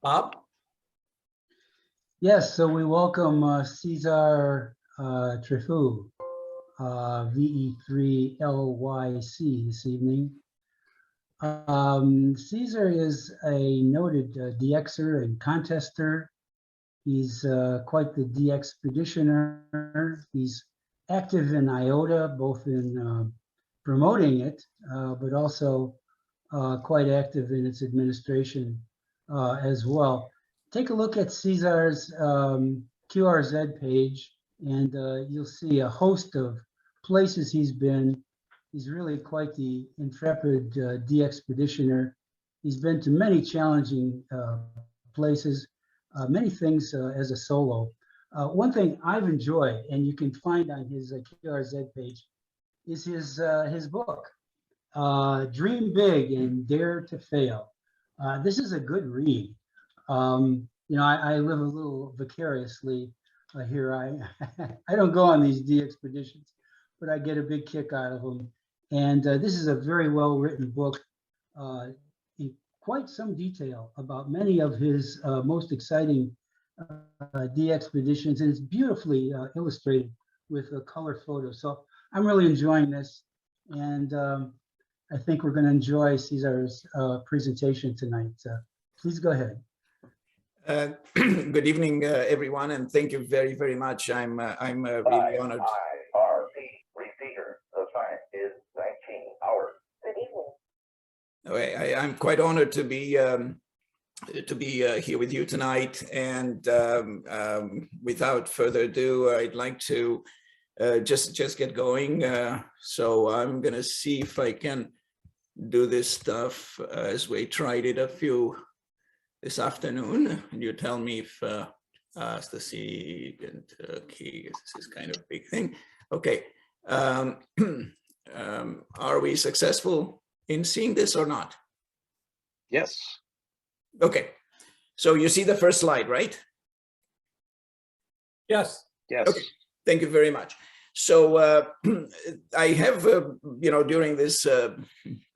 Bob? Yes, so we welcome Cezar-VE3LYC this evening. Cezar is a noted DXer and contester. He's quite the DXpeditioner. He's active in IOTA, both in promoting it, but also quite active in its administration as well. Take a look at Cezar's QRZ page, and you'll see a host of places he's been. He's really quite the intrepid DXpeditioner. He's been to many challenging places, many things as a solo. One thing I've enjoyed, and you can find on his QRZ page, is his book, Dream Big and Dare to Fail. This is a good read. You know, I live a little vicariously here. I don't go on these DXpeditions, but I get a big kick out of them. And this is a very well written book in quite some detail about many of his most exciting DXpeditions, and it's beautifully illustrated with a color photo. So I'm really enjoying this, and I think we're going to enjoy Cezar's presentation tonight. Please go ahead. Good evening, everyone, and thank you very, very much. I'm really honored. Receiver. The time is 19 hours. Good evening. I'm quite honored to be here with you tonight, and without further ado, I'd like to just get going. So I'm gonna see if I can do this stuff as we tried it a few this afternoon, and you tell me if Stacy and Key, this is kind of a big thing. Okay, are we successful in seeing this or not? Yes. Okay, so you see the first slide, right? Yes. Yes. Okay, thank you very much. So I have, you know, during this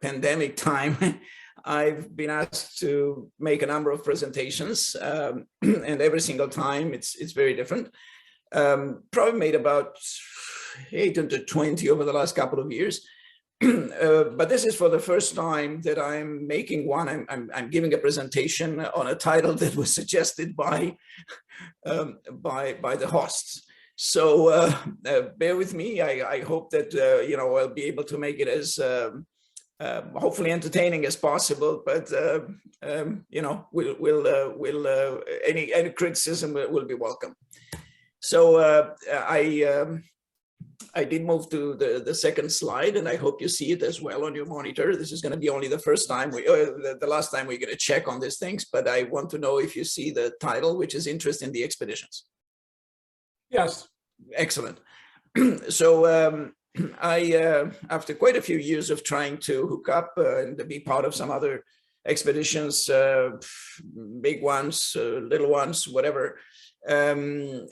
pandemic time, I've been asked to make a number of presentations, and every single time it's very different. Probably made about 8 to 20 over the last couple of years. But this is for the first time that I'm making one. I'm giving a presentation on a title that was suggested by the hosts. So bear with me. I hope that you know, I'll be able to make it as hopefully entertaining as possible. But you know, any criticism will be welcome. So I did move to the second slide, and I hope you see it as well on your monitor. This is going to be only the first time the last time we're going to check on these things, but I want to know if you see the title, which is Interest in the Expeditions. Yes. Excellent. So I, after quite a few years of trying to hook up and to be part of some other expeditions, big ones, little ones, whatever, and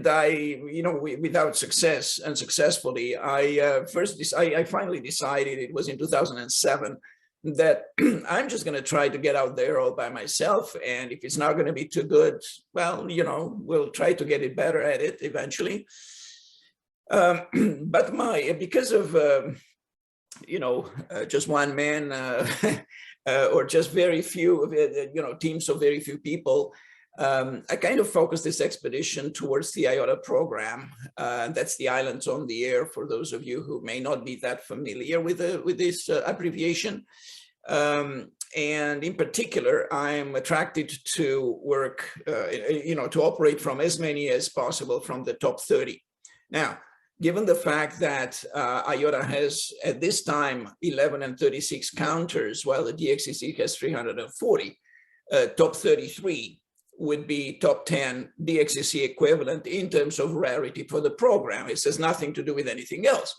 I, you know, without success, unsuccessfully, I finally decided, it was in 2007, that I'm just going to try to get out there all by myself. And if it's not going to be too good, well, you know, we'll try to get it better at it eventually. But because of, you know, just one man or just very few, you know, teams of very few people, I kind of focused this expedition towards the IOTA program. That's the Islands on the Air, for those of you who may not be that familiar with this abbreviation. And in particular, I'm attracted to work, you know, to operate from as many as possible from the top 30. Now, given the fact that IOTA has at this time 11 and 36 counters, while the DXCC has 340, top 33 would be top 10 DXCC equivalent in terms of rarity for the program. It has nothing to do with anything else.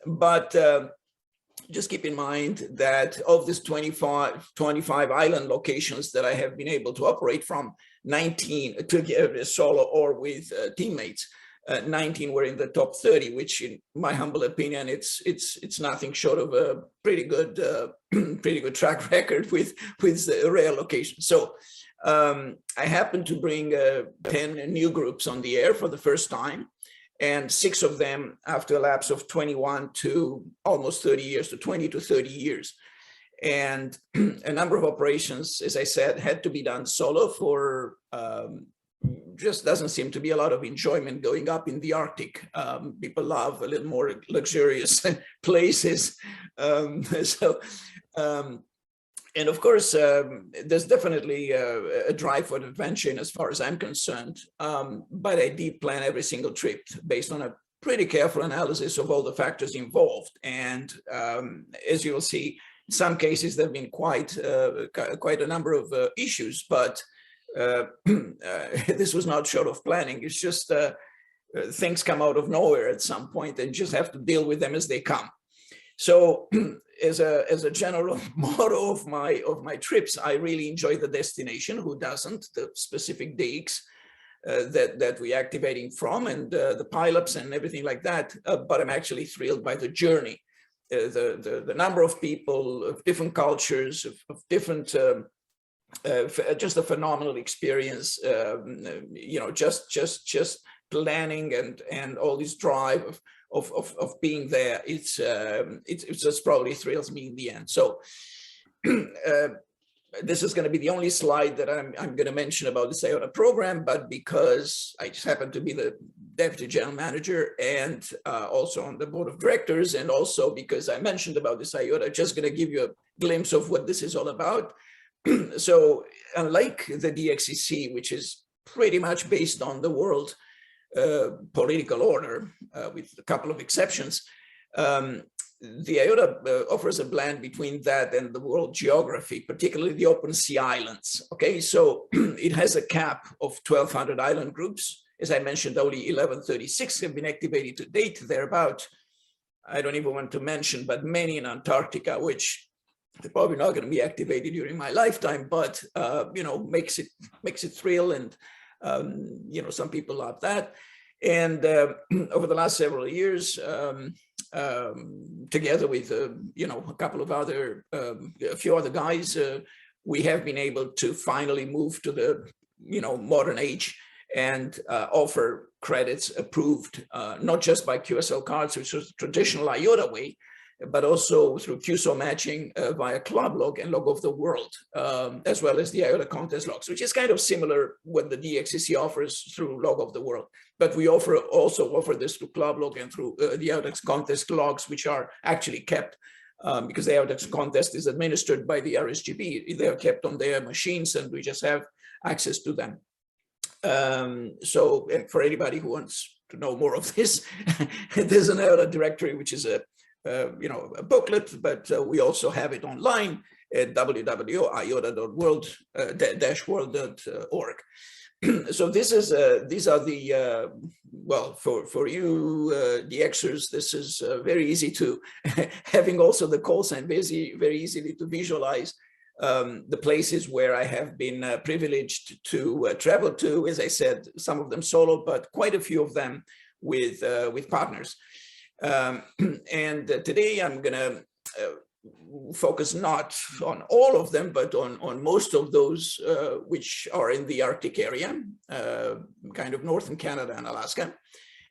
But just keep in mind that of this 25 island locations that I have been able to operate from, 19 to solo or with teammates, 19 were in the top 30, which in my humble opinion, it's nothing short of a pretty good track record with rare locations. So I happened to bring 10 new groups on the air for the first time, and 6 of them after a lapse of 21 to almost 30 years, to 20 to 30 years. And a number of operations, as I said, had to be done solo for just doesn't seem to be a lot of enjoyment going up in the Arctic. People love a little more luxurious places. And of course, there's definitely a drive for adventure as far as I'm concerned. But I did plan every single trip based on a pretty careful analysis of all the factors involved. And as you will see, in some cases, there have been quite a number of issues, but this was not short of planning. It's just things come out of nowhere at some point and just have to deal with them as they come. So as a general motto of my trips, I really enjoy the destination. Who doesn't? The specific digs that we're activating from, and the pileups and everything like that. But I'm actually thrilled by the journey. The number of people of different cultures, of different, just a phenomenal experience. Just planning and all this drive of being there. It's just probably thrills me in the end. So this is going to be the only slide that I'm going to mention about this IOTA program, but because I just happen to be the deputy general manager and also on the board of directors, and also because I mentioned about this IOTA, just going to give you a glimpse of what this is all about. So unlike the DXCC, which is pretty much based on the world political order, with a couple of exceptions, the IOTA offers a blend between that and the world geography, particularly the open sea islands. Okay, so it has a cap of 1,200 island groups. As I mentioned, only 1136 have been activated to date. They're about, I don't even want to mention, but many in Antarctica, which they're probably not going to be activated during my lifetime, but makes it thrill, and some people love that. And over the last several years, together with a couple of other, a few other guys, we have been able to finally move to the modern age and offer credits approved, not just by QSL cards, which was the traditional IOTA way, but also through QSO matching via Club Log and Log of the World, as well as the IOTA contest logs, which is kind of similar what the DXCC offers through Log of the World. But we also offer this through Club Log and through the IOTA contest logs, which are actually kept because the IOTA contest is administered by the RSGB. They are kept on their machines, and we just have access to them. So, and for anybody who wants to know more of this, there's an IOTA directory, which is a booklet, but we also have it online at www.iota.world-world.org. So these are the for you DXers, this is very easy to having also the call sign very easily to visualize the places where I have been privileged to travel to. As I said, some of them solo, but quite a few of them with partners. And today I'm going to focus not on all of them, but on most of those which are in the Arctic area, kind of northern Canada and Alaska,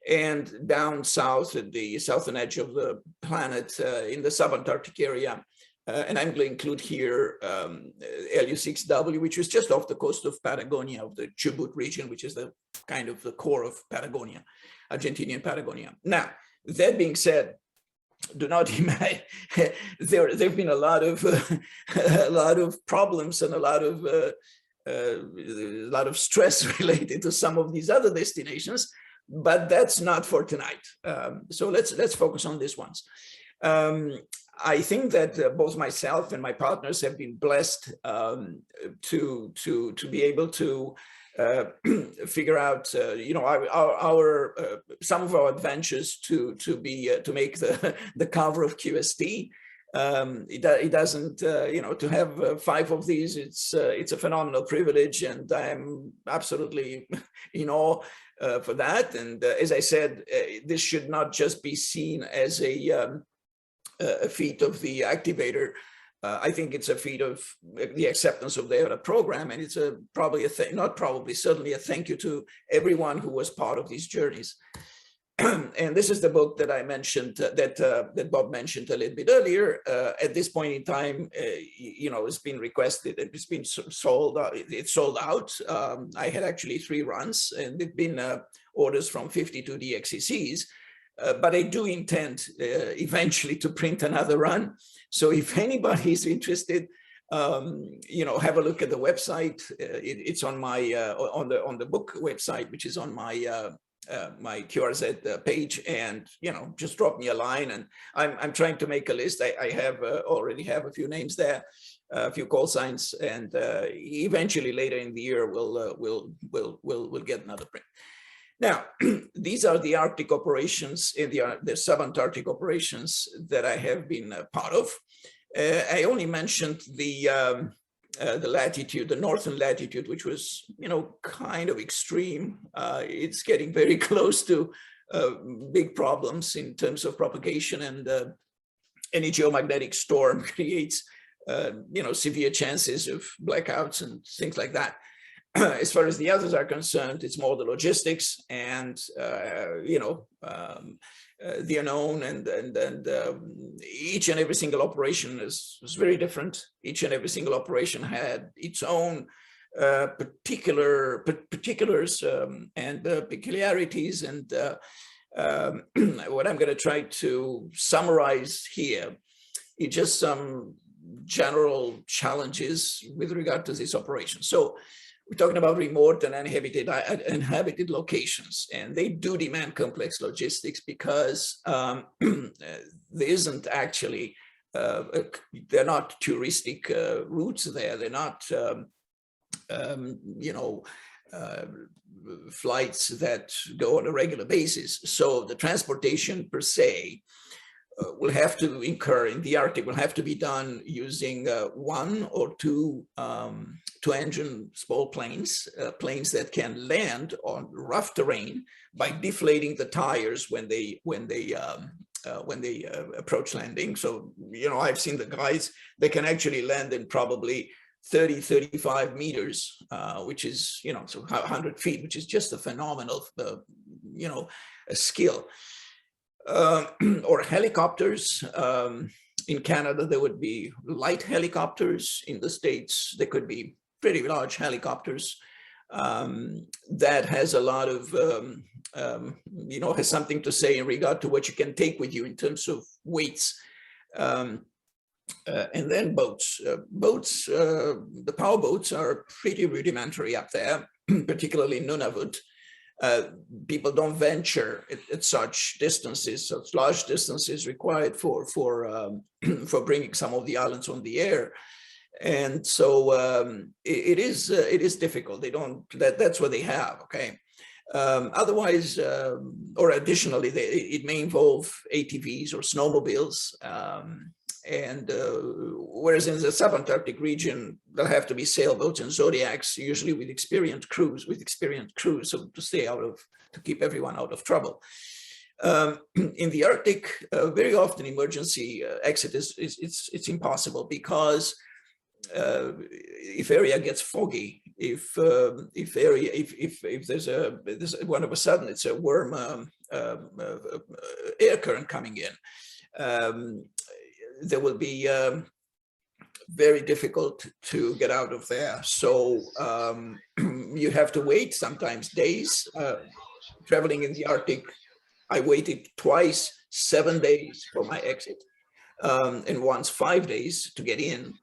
and down south at the southern edge of the planet in the Sub-antarctic area. And I'm going to include here LU6W, which is just off the coast of Patagonia, of the Chubut region, which is the kind of the core of Patagonia, Argentinian Patagonia. Now, that being said, do not imagine there've been a lot of problems and a lot of stress related to some of these other destinations, but that's not for tonight. So let's focus on these ones. I think that both myself and my partners have been blessed to be able to figure out, some of our adventures to make the cover of QST, It doesn't, to have 5 of these, it's a phenomenal privilege, and I'm absolutely in awe for that. And as I said, this should not just be seen as a feat of the activator. I think it's a feat of the acceptance of the IOTA program, and it's certainly a thank you to everyone who was part of these journeys. And this is the book that I mentioned, that Bob mentioned a little bit earlier. At this point in time, it's been requested, it's been sold, it's sold out. I had actually 3 runs, and there've been orders from 52 DXCCs. But I do intend eventually to print another run. So if anybody is interested, have a look at the website. It's on my on the book website, which is on my my QRZ page, and just drop me a line. And I'm trying to make a list. I have already have a few names there, a few call signs, and eventually later in the year we'll get another print. Now, these are the Arctic operations, the sub-Antarctic operations that I have been part of. I only mentioned the latitude, the northern latitude, which was, kind of extreme. It's getting very close to big problems in terms of propagation, and any geomagnetic storm creates, severe chances of blackouts and things like that. As far as the others are concerned, it's more the logistics and, the unknown, and each and every single operation was very different. Each and every single operation had its own particulars and peculiarities. And what I'm going to try to summarize here is just some general challenges with regard to this operation. So we're talking about remote and uninhabited locations, and they do demand complex logistics because there isn't actually, they're not touristic routes there. They're not, flights that go on a regular basis. So the transportation per se will have to incur in the Arctic, will have to be done using 1 or 2 two-engine small planes, planes that can land on rough terrain by deflating the tires when they approach landing. So, I've seen the guys, they can actually land in probably 35 meters, which is, so 100 feet, which is just a phenomenal, a skill. Or helicopters. In Canada, there would be light helicopters. In the States, there could be pretty large helicopters. That has a lot of, has something to say in regard to what you can take with you in terms of weights. And then boats. The power boats are pretty rudimentary up there, particularly in Nunavut. People don't venture at such distances, such large distances required for bringing some of the islands on the air, and so it is difficult. They don't. That's what they have. Okay. Otherwise, or additionally, it may involve ATVs or snowmobiles. And whereas in the sub-Antarctic region, there'll have to be sailboats and zodiacs, usually with experienced crews, so to keep everyone out of trouble. In the Arctic, very often emergency exit it's impossible, because if area gets foggy, if there's one of a sudden it's a warm air current coming in. There will be very difficult to get out of there. So you have to wait, sometimes days. Traveling in the Arctic, I waited twice 7 days for my exit, and once 5 days to get in.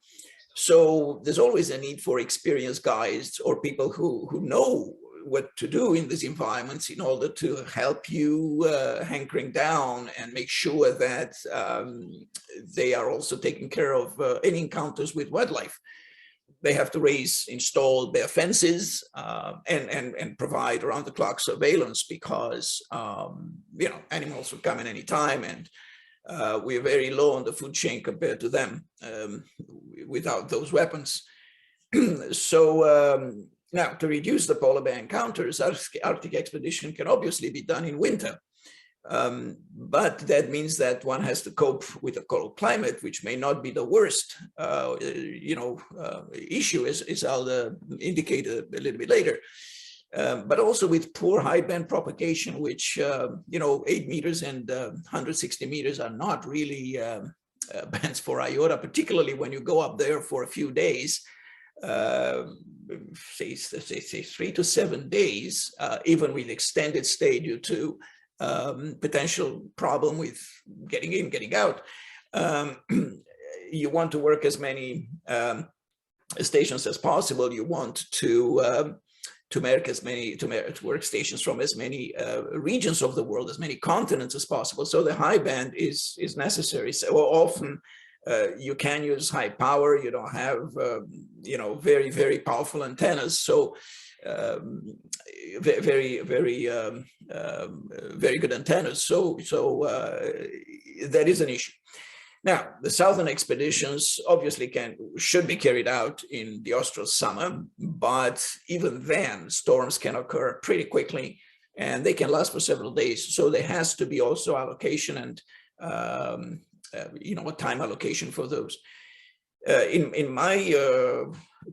So there's always a need for experienced guides or people who know what to do in these environments in order to help you hankering down and make sure that they are also taking care of any encounters with wildlife. They have to install their fences and provide around-the-clock surveillance, because animals will come in any time, and we're very low on the food chain compared to them without those weapons. So now, to reduce the polar bear encounters, Arctic expedition can obviously be done in winter. But that means that one has to cope with a cold climate, which may not be the worst, issue, as I'll indicate a little bit later. But also with poor high band propagation, which 8 meters and 160 meters are not really bands for IOTA, particularly when you go up there for a few days. Say 3 to 7 days, even with extended stay due to potential problem with getting in, getting out. You want to work as many stations as possible. You want to work stations from as many regions of the world, as many continents as possible. So the high band is necessary. So often you can use high power. You don't have very, very powerful antennas. So very good antennas. So that is an issue. Now, the southern expeditions obviously should be carried out in the austral summer, but even then storms can occur pretty quickly and they can last for several days. So there has to be also allocation and a time allocation for those. In my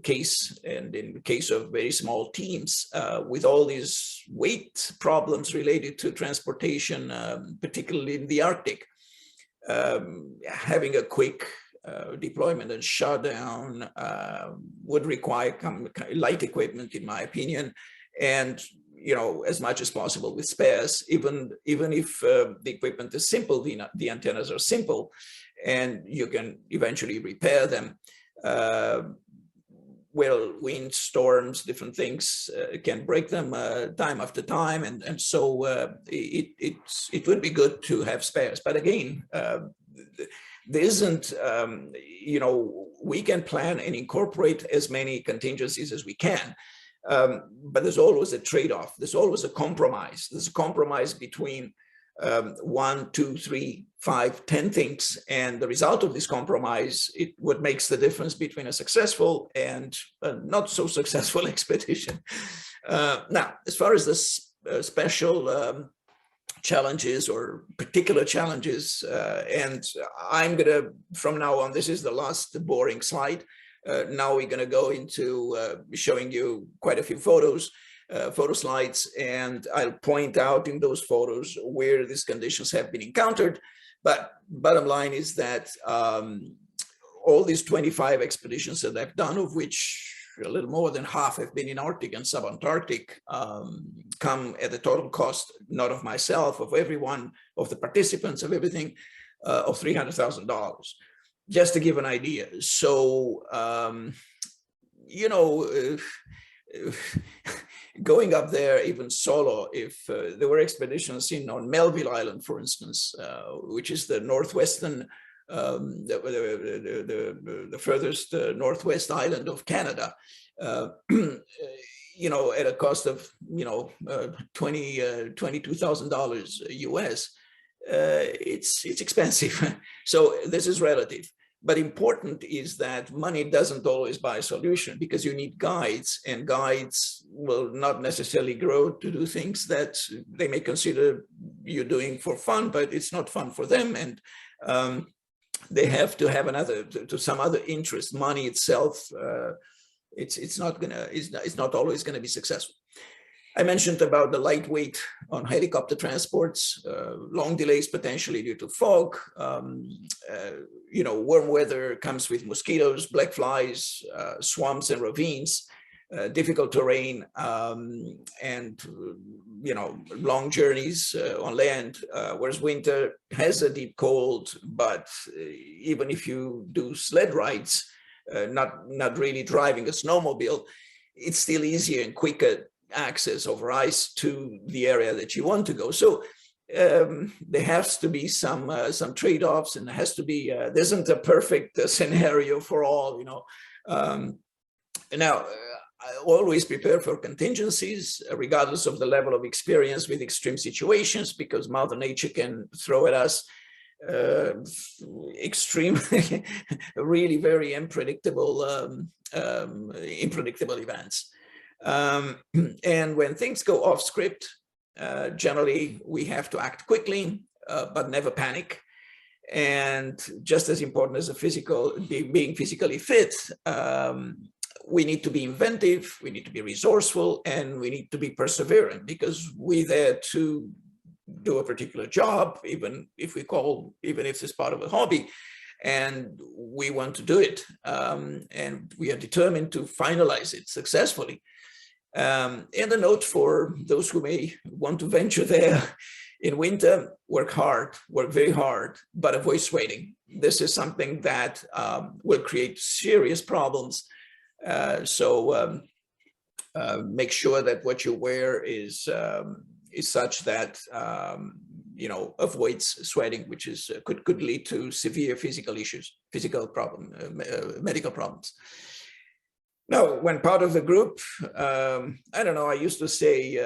case, and in the case of very small teams, with all these weight problems related to transportation, particularly in the Arctic, having a quick deployment and shutdown would require light equipment, in my opinion, and as much as possible with spares. Even if the equipment is simple, the antennas are simple, and you can eventually repair them. Wind, storms, different things can break them time after time, and so it would be good to have spares. But again, there isn't, we can plan and incorporate as many contingencies as we can, but there's always a trade-off. There's always a compromise. There's a compromise between 1, 2, 3, 5, 10 things, and the result of this compromise, what makes the difference between a successful and a not so successful expedition. Now, as far as the special challenges or particular challenges, and I'm gonna, from now on, this is the last boring slide. Now we're gonna go into showing you quite a few photo slides, and I'll point out in those photos where these conditions have been encountered. But bottom line is that all these 25 expeditions that I've done, of which a little more than half have been in Arctic and Sub-antarctic, come at a total cost, not of myself, of everyone, of the participants, of everything, of $300,000, just to give an idea. So, going up there even solo, if there were expeditions on Melville Island, for instance, which is the northwestern, the furthest northwest island of Canada, at a cost of $22,000 US, it's expensive. So this is relative. But important is that money doesn't always buy a solution, because you need guides, and guides will not necessarily grow to do things that they may consider you doing for fun, but it's not fun for them. And they have to have some other interest. Money itself, it's not always gonna be successful. I mentioned about the lightweight on helicopter transports, long delays potentially due to fog. Warm weather comes with mosquitoes, black flies, swamps and ravines, difficult terrain, and long journeys on land, whereas winter has a deep cold. But even if you do sled rides, not really driving a snowmobile, it's still easier and quicker access over ice to the area that you want to go. So there has to be some trade-offs, and there has to be, there isn't a perfect scenario for all, Now, I always prepare for contingencies, regardless of the level of experience with extreme situations, because Mother Nature can throw at us extremely, really very unpredictable, unpredictable events. And when things go off script, generally we have to act quickly, but never panic. And just as important as being physically fit, we need to be inventive, we need to be resourceful, and we need to be perseverant, because we're there to do a particular job, even if it's part of a hobby, and we want to do it, and we are determined to finalize it successfully. And a note for those who may want to venture there in winter: work hard, work very hard, but avoid sweating. This is something that will create serious problems. So make sure that what you wear is such that avoids sweating, which is could lead to severe physical issues, medical problems. Now, when part of the group, I don't know, I used to say,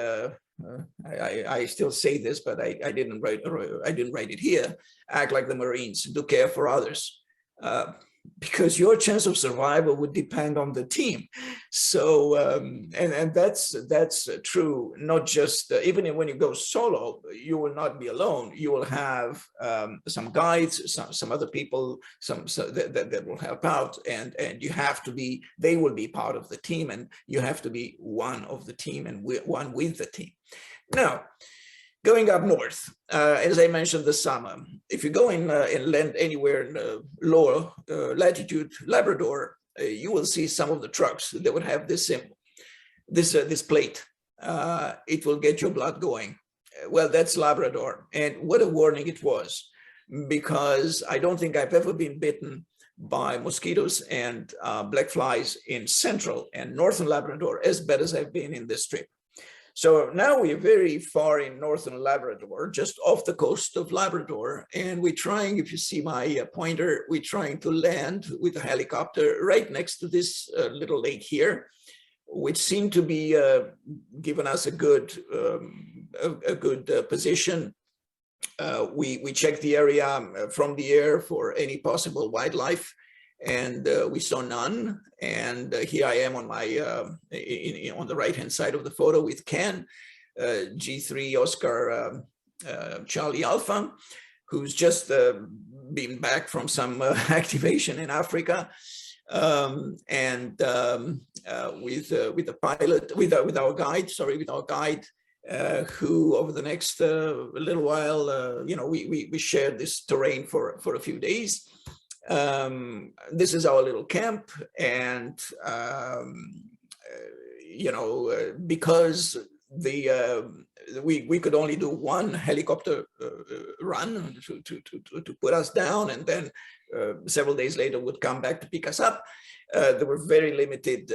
I still say this, but I didn't write it here: act like the Marines, do care for others, because your chance of survival would depend on the team. So, and that's true, not just, even when you go solo, you will not be alone. You will have some guides, some other people, that will help out, and you have to be, they will be part of the team, and you have to be one of the team and one with the team. Now, going up north, as I mentioned this summer, if you go in land anywhere in lower latitude, Labrador, you will see some of the trucks that would have this symbol, this plate. It will get your blood going. Well, that's Labrador, and what a warning it was, because I don't think I've ever been bitten by mosquitoes and black flies in central and northern Labrador as bad as I've been in this trip. So now we're very far in northern Labrador, just off the coast of Labrador, and we're trying, if you see my pointer, we're trying to land with a helicopter right next to this little lake here, which seemed to be giving us a good position. We checked the area from the air for any possible wildlife, and we saw none. And here I am on my on the right hand side of the photo with Ken, G3 Oscar Charlie Alpha, who's just been back from some activation in Africa, and with the pilot, with our guide, who over the next little while, we shared this terrain for a few days. This is our little camp, and because we could only do one helicopter run to put us down, and then several days later would come back to pick us up. There were very limited,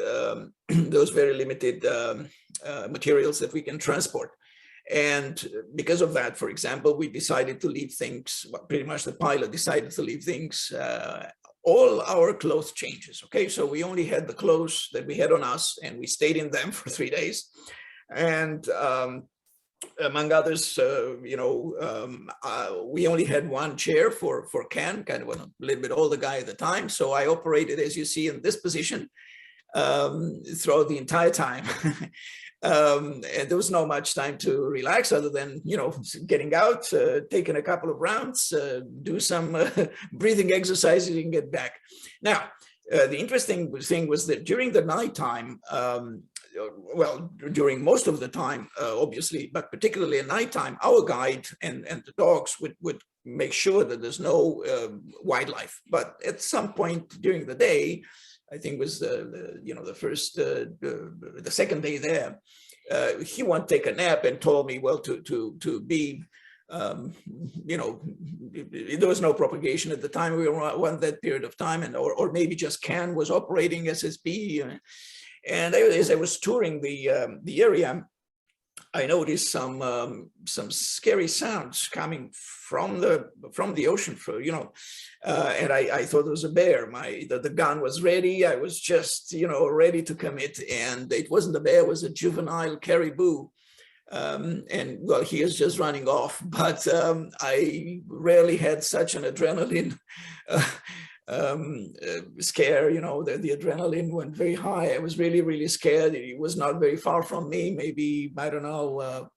materials that we can transport. And because of that, for example, we decided to leave things, well, pretty much the pilot decided to leave things, all our clothes changes. Okay, so we only had the clothes that we had on us, and we stayed in them for 3 days. And among others, we only had one chair for Ken, kind of a little bit older guy at the time. So I operated, as you see, in this position throughout the entire time. And there was not much time to relax other than, getting out, taking a couple of rounds, do some breathing exercises and get back. Now, the interesting thing was that during the nighttime, well, during most of the time, obviously, but particularly at nighttime, our guide and the dogs would make sure that there's no wildlife. But at some point during the day, I think was the second day there, he wanted to take a nap and told me, well, to be, there was no propagation at the time. We were on that period of time, and or maybe just Ken was operating SSB. And as I was touring the area, I noticed some scary sounds coming from the ocean, and I thought it was a bear. The gun was ready. I was just ready to commit, and it wasn't a bear; it was a juvenile caribou, And well, he is just running off, but I rarely had such an adrenaline scare. You know, the adrenaline went very high. I was really, really scared. He was not very far from me, maybe, I don't know,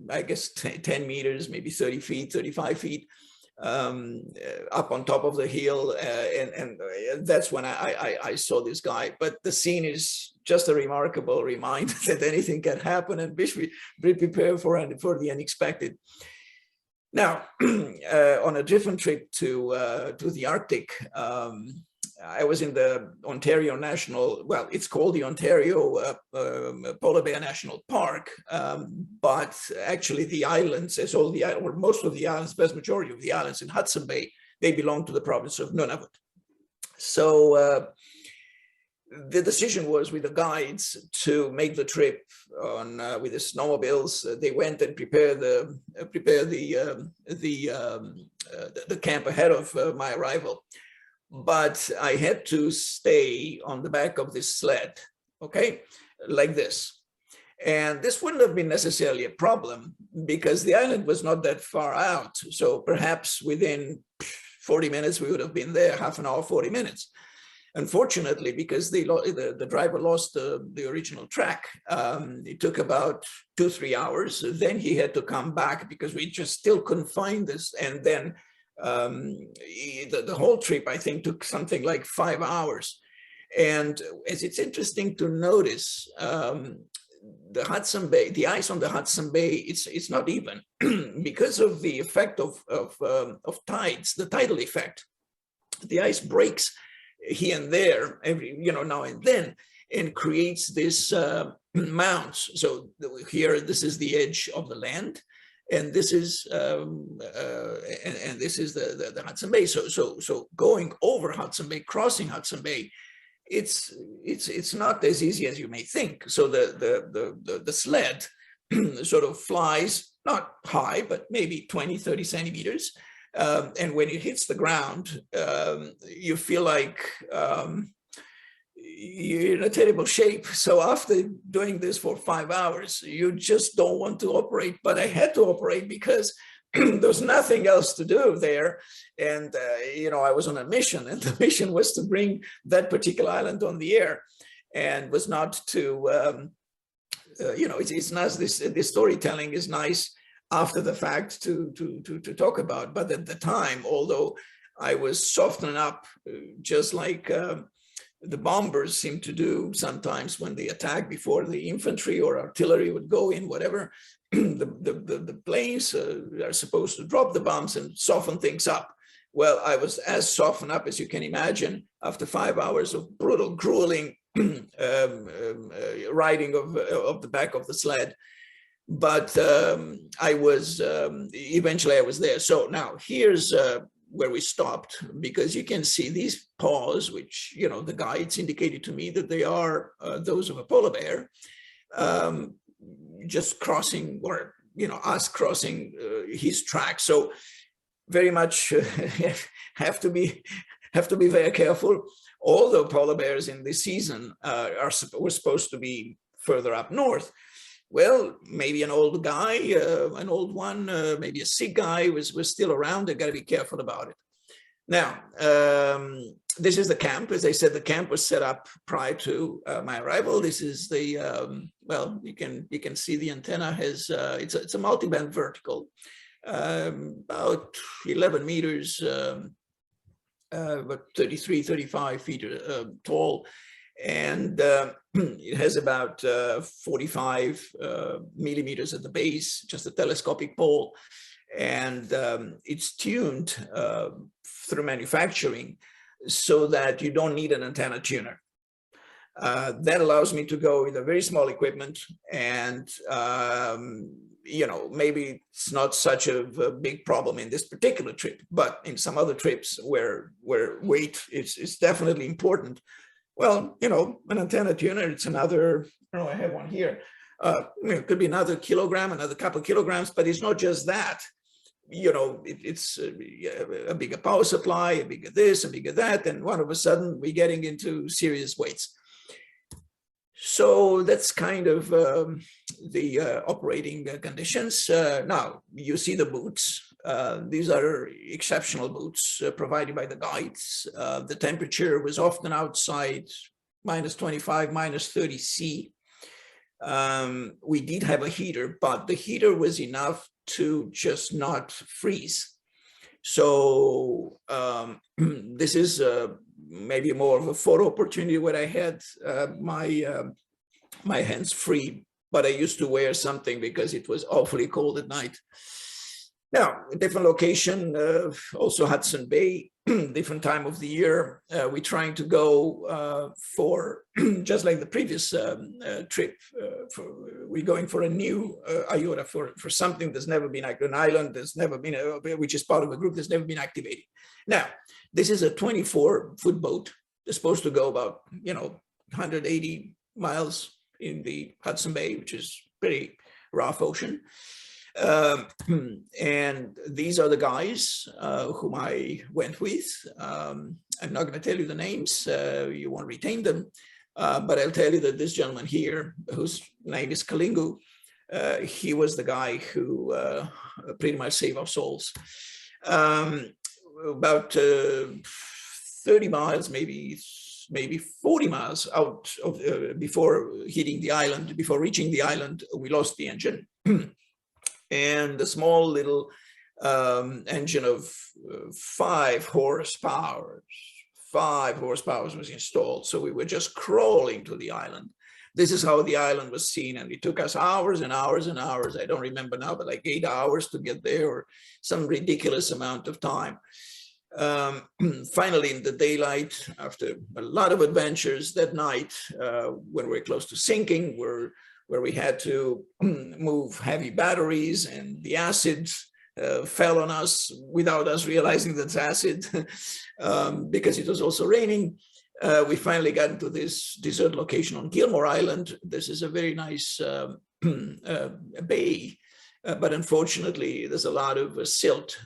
I guess 10 meters, maybe 30 feet, 35 feet up on top of the hill. And that's when I saw this guy. But the scene is just a remarkable reminder that anything can happen, and be prepared for the unexpected. Now, on a different trip to the Arctic, I was in the Ontario National, well, it's called the Ontario Polar Bear National Park, but actually the islands, or most of the islands, vast majority of the islands in Hudson Bay, they belong to the province of Nunavut. So the decision was with the guides to make the trip on with the snowmobiles. They went and prepared the camp ahead of my arrival. But I had to stay on the back of this sled, okay, like this. And this wouldn't have been necessarily a problem because the island was not that far out. So perhaps within 40 minutes, we would have been there, half an hour, 40 minutes. Unfortunately, because the driver lost the original track, it took about 2-3 hours. Then he had to come back because we just still couldn't find this. And then the whole trip, I think, took something like 5 hours. And as it's interesting to notice, the Hudson Bay, the ice on the Hudson Bay, it's not even because of the effect of tides, the tidal effect. The ice breaks here and there, now and then, and creates this mounds. So here, this is the edge of the land. And this is this is the Hudson Bay. So going over Hudson Bay, crossing Hudson Bay, it's not as easy as you may think. So the sled sort of flies not high, but maybe 20-30 centimeters, and when it hits the ground, you feel like you're in a terrible shape. So after doing this for 5 hours, you just don't want to operate. But I had to operate because there's nothing else to do there. And, I was on a mission, and the mission was to bring that particular island on the air, and was not to, it's nice. This storytelling is nice after the fact to talk about. But at the time, although I was softening up, just like the bombers seem to do sometimes when they attack before the infantry or artillery would go in, whatever, the planes are supposed to drop the bombs and soften things up. Well, I was as softened up as you can imagine after 5 hours of brutal, grueling riding of the back of the sled. But I was, eventually I was there. So now here's where we stopped, because you can see these paws, which, the guides indicated to me that they are those of a polar bear, just crossing, or, us crossing his track. So very much have to be very careful. Although polar bears in this season were supposed to be further up north. Well, maybe an old guy, an old one, maybe a sick guy was still around. They got to be careful about it. Now, this is the camp. As I said, the camp was set up prior to my arrival. This is the, well, you can see the antenna has, it's a multi-band vertical, about 11 meters, about 33, 35 feet tall. And it has about 45 millimeters at the base, just a telescopic pole. And it's tuned through manufacturing so that you don't need an antenna tuner. That allows me to go with a very small equipment, and maybe it's not such a big problem in this particular trip, but in some other trips where weight is definitely important. Well, an antenna tuner, it's another, I have one here. It could be another kilogram, another couple of kilograms, but it's not just that. It's a bigger power supply, a bigger this, a bigger that, and all of a sudden we're getting into serious weights. So that's kind of the operating conditions. Now, you see the boots. These are exceptional boots provided by the guides. The temperature was often outside -25, -30°C. We did have a heater, but the heater was enough to just not freeze. So this is maybe more of a photo opportunity where I had my hands free, but I used to wear something because it was awfully cold at night. Now, a different location, also Hudson Bay, different time of the year. We're trying to go for, just like the previous trip, we're going for a new IOTA for something that's never been activated, an island that's never been, which is part of a group that's never been activated. Now, this is a 24-foot boat. It's supposed to go about, 180 miles in the Hudson Bay, which is pretty rough ocean. And these are the guys whom I went with. I'm not going to tell you the names, you won't retain them, but I'll tell you that this gentleman here, whose name is Kalingu, he was the guy who pretty much saved our souls. About 30 miles, maybe 40 miles out of before hitting the island, before reaching the island, we lost the engine. And the small little engine of 5 horsepower was installed. So we were just crawling to the island. This is how the island was seen. And it took us hours and hours and hours. I don't remember now, but like 8 hours to get there, or some ridiculous amount of time. Finally, in the daylight, after a lot of adventures that night, when we were close to sinking, where we had to move heavy batteries, and the acid fell on us without us realizing that's acid, because it was also raining. We finally got into this desert location on Gilmore Island. This is a very nice bay, but unfortunately, there's a lot of silt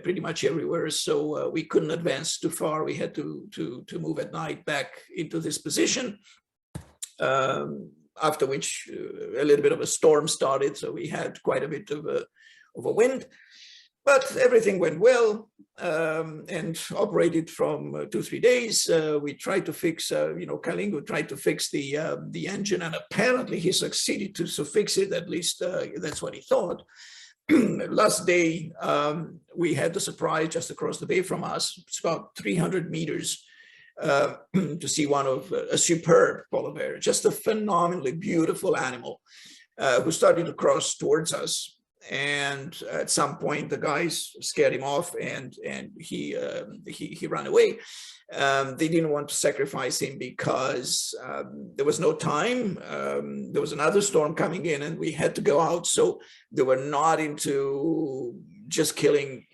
pretty much everywhere. So we couldn't advance too far. We had to move at night back into this position. After which a little bit of a storm started, so we had quite a bit of a wind, but everything went well and operated from 2-3 days. We tried to fix, Kalingu tried to fix the engine, and apparently he succeeded to fix it. At least that's what he thought. Last day, we had the surprise just across the bay from us. It's about 300 meters. To see one of a superb polar bear, just a phenomenally beautiful animal, who started to cross towards us. And at some point, the guys scared him off, and he ran away. They didn't want to sacrifice him because there was no time. There was another storm coming in, and we had to go out. So they were not into just killing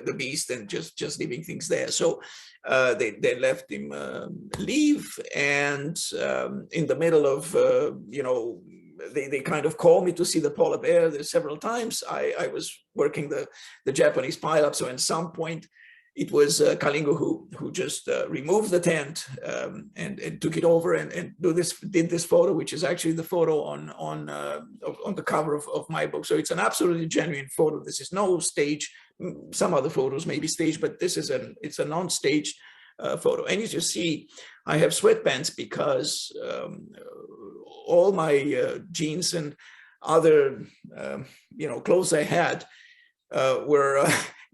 the beast and just leaving things there. So they let him leave, and in the middle of they kind of called me to see the polar bear. There's several times. I was working the Japanese pileup, so at some point it was Kalingu who just removed the tent and took it over and did this photo, which is actually the photo on the cover of my book. So it's an absolutely genuine photo. This is no stage. Some other photos may be staged, but this is it's a non-staged photo. And as you see, I have sweatpants because all my jeans and other clothes I had were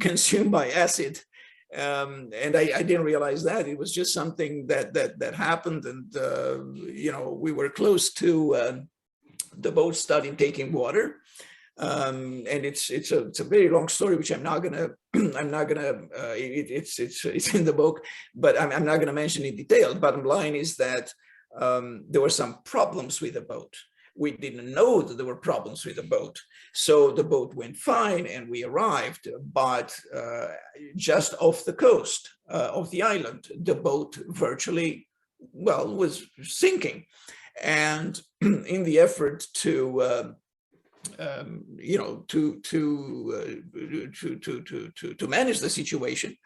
consumed by acid. And I didn't realize that. It was just something that happened, and we were close to the boat starting taking water, and it's a very long story, which it's in the book, but I'm not gonna mention in detail. Bottom line is that there were some problems with the boat. We didn't know that there were problems with the boat. So the boat went fine and we arrived, but just off the coast of the island, the boat virtually, was sinking. And in the effort to you know, to manage the situation.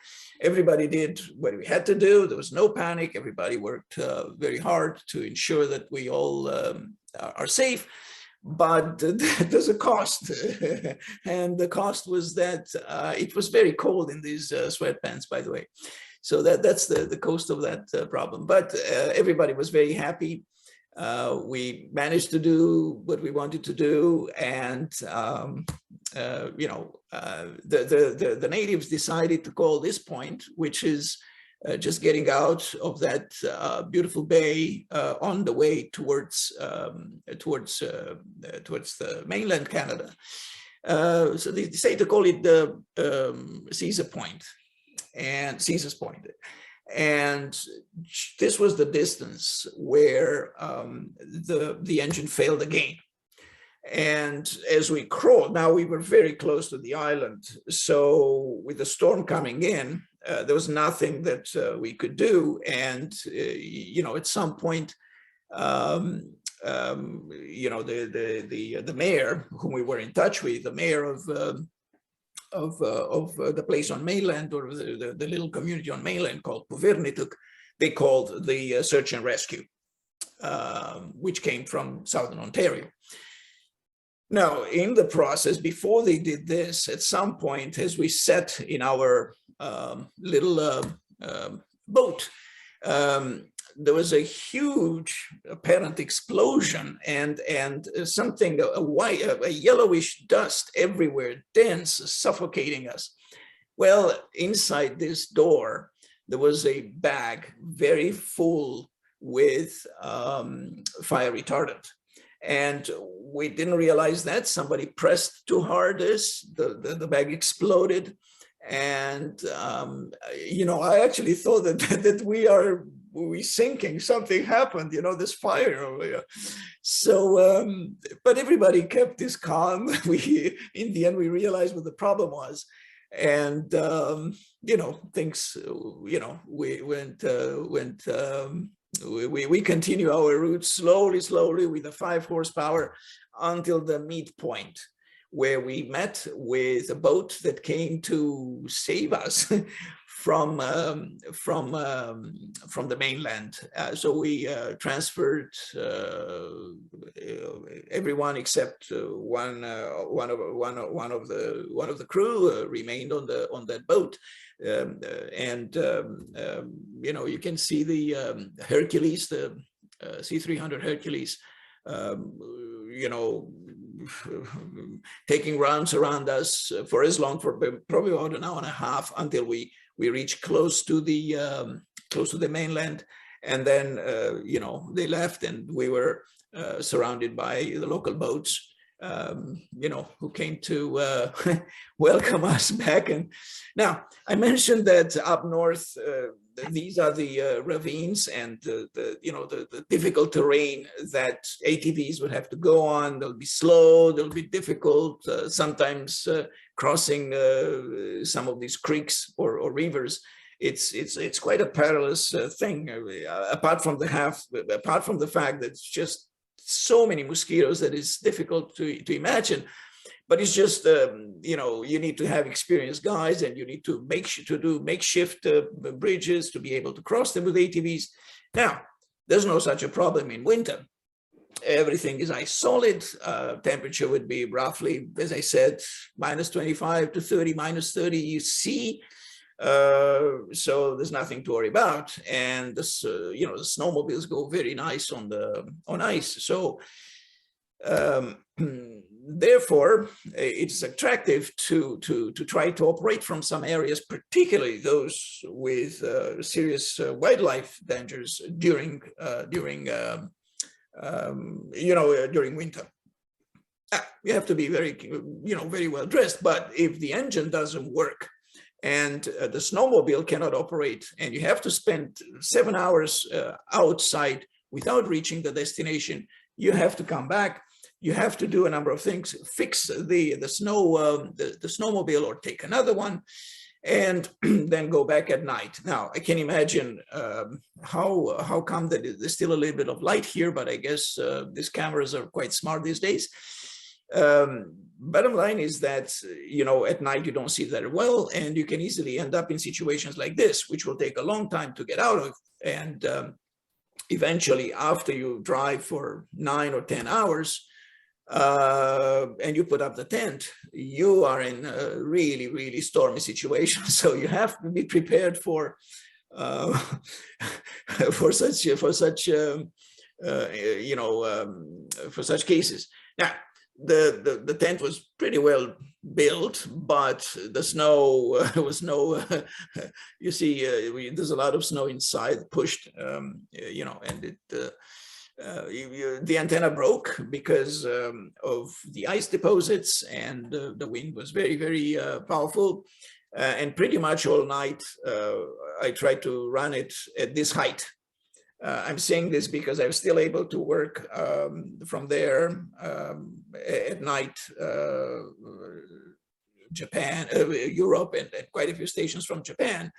Everybody did what we had to do. There was no panic. Everybody worked very hard to ensure that we all are safe. But there's a cost, and the cost was that it was very cold in these sweatpants, by the way. So that's the cost of that problem. But everybody was very happy. We managed to do what we wanted to do, and you know, the natives decided to call this point, which is just getting out of that beautiful bay on the way towards the mainland Canada. So they decided to call it the Caesar's Point. And this was the distance where the engine failed again. And as we crawled, now we were very close to the island. So with the storm coming in, there was nothing that we could do. And, you know, at some point, you know, the mayor, whom we were in touch with, the mayor of the place on mainland, or the little community on mainland called Puvirnituk, they called the search and rescue, which came from Southern Ontario. Now, in the process, before they did this, at some point, as we sat in our little boat, there was a huge apparent explosion, and something, a yellowish dust everywhere, dense, suffocating us. Well, inside this door, there was a bag very full with fire retardant. And we didn't realize that. Somebody pressed too hard. The bag exploded. And, you know, I actually thought that we sinking, something happened, you know, this fire over here. So, but everybody kept this calm. In the end, we realized what the problem was. And, you know, things, you know, we continue our route slowly with the 5 horsepower until the midpoint, where we met with a boat that came to save us from the mainland. So we transferred everyone except one of the crew remained on that boat. You know, you can see the Hercules, the C-300 Hercules, you know, taking rounds around us for as long, for probably about an hour and a half, until we reached close to the mainland. And then, you know, they left, and we were surrounded by the local boats, you know, who came to welcome us back. And now I mentioned that up north, these are the ravines and the difficult terrain that ATVs would have to go on. They'll be slow, they'll be difficult, sometimes crossing some of these creeks or rivers. It's quite a perilous thing, apart from the fact that it's just so many mosquitoes that it's difficult to imagine. But it's just, you know, you need to have experienced guys, and you need to do makeshift bridges to be able to cross them with ATVs. Now, there's no such a problem in winter. Everything is ice solid. Temperature would be roughly, as I said, -25 to 30, -30 you see. So there's nothing to worry about. And this, you know, the snowmobiles go very nice on ice. So therefore, it's attractive to try to operate from some areas, particularly those with serious wildlife dangers during winter. You have to be very well dressed. But if the engine doesn't work and the snowmobile cannot operate, and you have to spend 7 hours outside without reaching the destination, you have to come back. You have to do a number of things: fix the snowmobile, or take another one, and then go back at night. Now, I can imagine how come that there's still a little bit of light here, but I guess these cameras are quite smart these days. Bottom line is that, you know, at night you don't see that well, and you can easily end up in situations like this, which will take a long time to get out of. And eventually, after you drive for 9 or 10 hours, and you put up the tent, you are in a really, really stormy situation. So you have to be prepared for such cases. Now, the tent was pretty well built, but the snow was no. You see, there's a lot of snow inside, pushed, you know, and it. The antenna broke because of the ice deposits, and the wind was very, very powerful. And pretty much all night, I tried to run it at this height. I'm saying this because I was still able to work from there at night, Japan, Europe, and quite a few stations from Japan.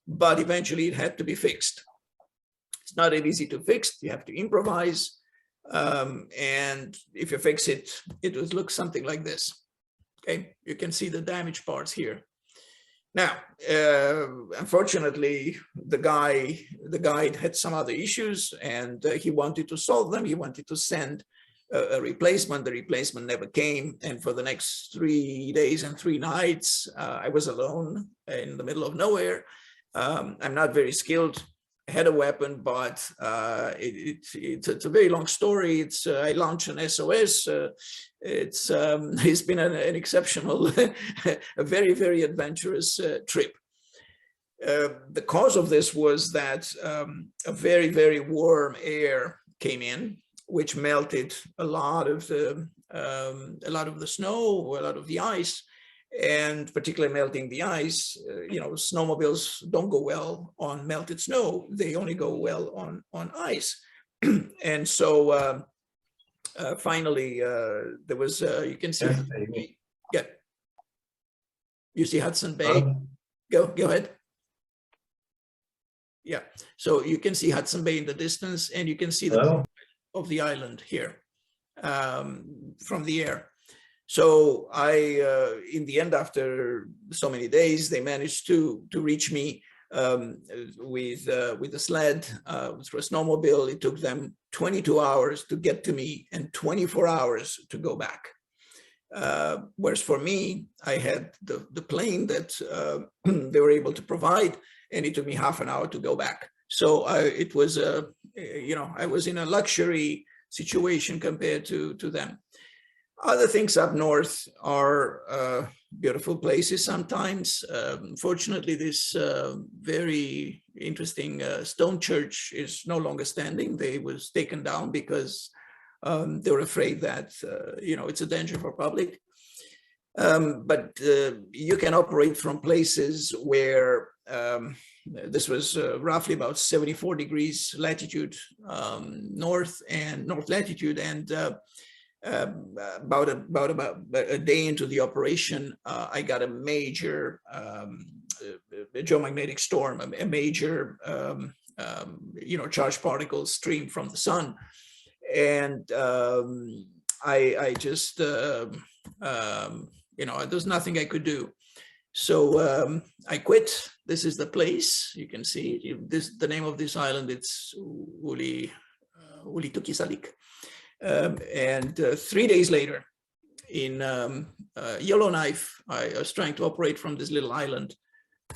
But eventually it had to be fixed. It's not easy to fix. You have to improvise. And if you fix it, it would look something like this. Okay, you can see the damaged parts here. Now, unfortunately, the guide had some other issues, and he wanted to solve them. He wanted to send a replacement. The replacement never came. And for the next 3 days and 3 nights, I was alone in the middle of nowhere. I'm not very skilled. I had a weapon, but it's a very long story. I launched an SOS. It's been an exceptional, a very, very adventurous trip. The cause of this was that a very, very warm air came in, which melted a lot of the snow, a lot of the ice. And particularly melting the ice, you know, snowmobiles don't go well on melted snow. They only go well on ice. And so finally, there was, you can see, Hudson Bay. Yeah. You see Hudson Bay? Go ahead. Yeah. So you can see Hudson Bay in the distance, and you can see the top of the island here from the air. So in the end, after so many days, they managed to reach me with a sled through a snowmobile. It took them 22 hours to get to me and 24 hours to go back. Whereas for me, I had the plane that they were able to provide, and it took me half an hour to go back. So it was you know, I was in a luxury situation compared to them. Other things up north are beautiful places sometimes. Fortunately, this very interesting stone church is no longer standing. They was taken down because they were afraid that, you know, it's a danger for public. But you can operate from places where this was roughly about 74 degrees latitude north latitude, and about a day into the operation, I got a major geomagnetic storm, a major you know, charged particles stream from the sun, and I just you know, there's nothing I could do. So I quit. This is the place. You can see the name of this island. It's Logistical. And 3 days later, in Yellowknife, I was trying to operate from this little island,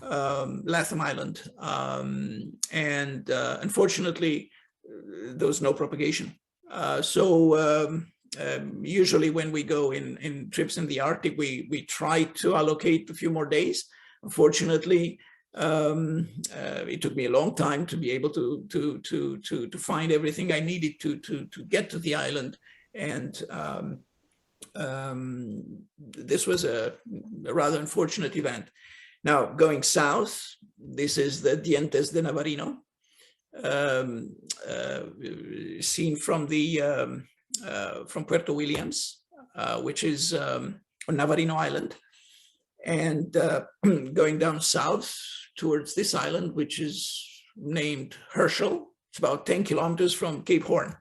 Latham Island, and unfortunately, there was no propagation. Usually when we go in trips in the Arctic, we try to allocate a few more days. Unfortunately, it took me a long time to be able to find everything I needed to get to the island, and this was a rather unfortunate event. Now, going south, this is the Dientes de Navarino, seen from the from Puerto Williams, which is on Navarino Island, and going down south towards this island, which is named Herschel. It's about 10 kilometers from Cape Horn,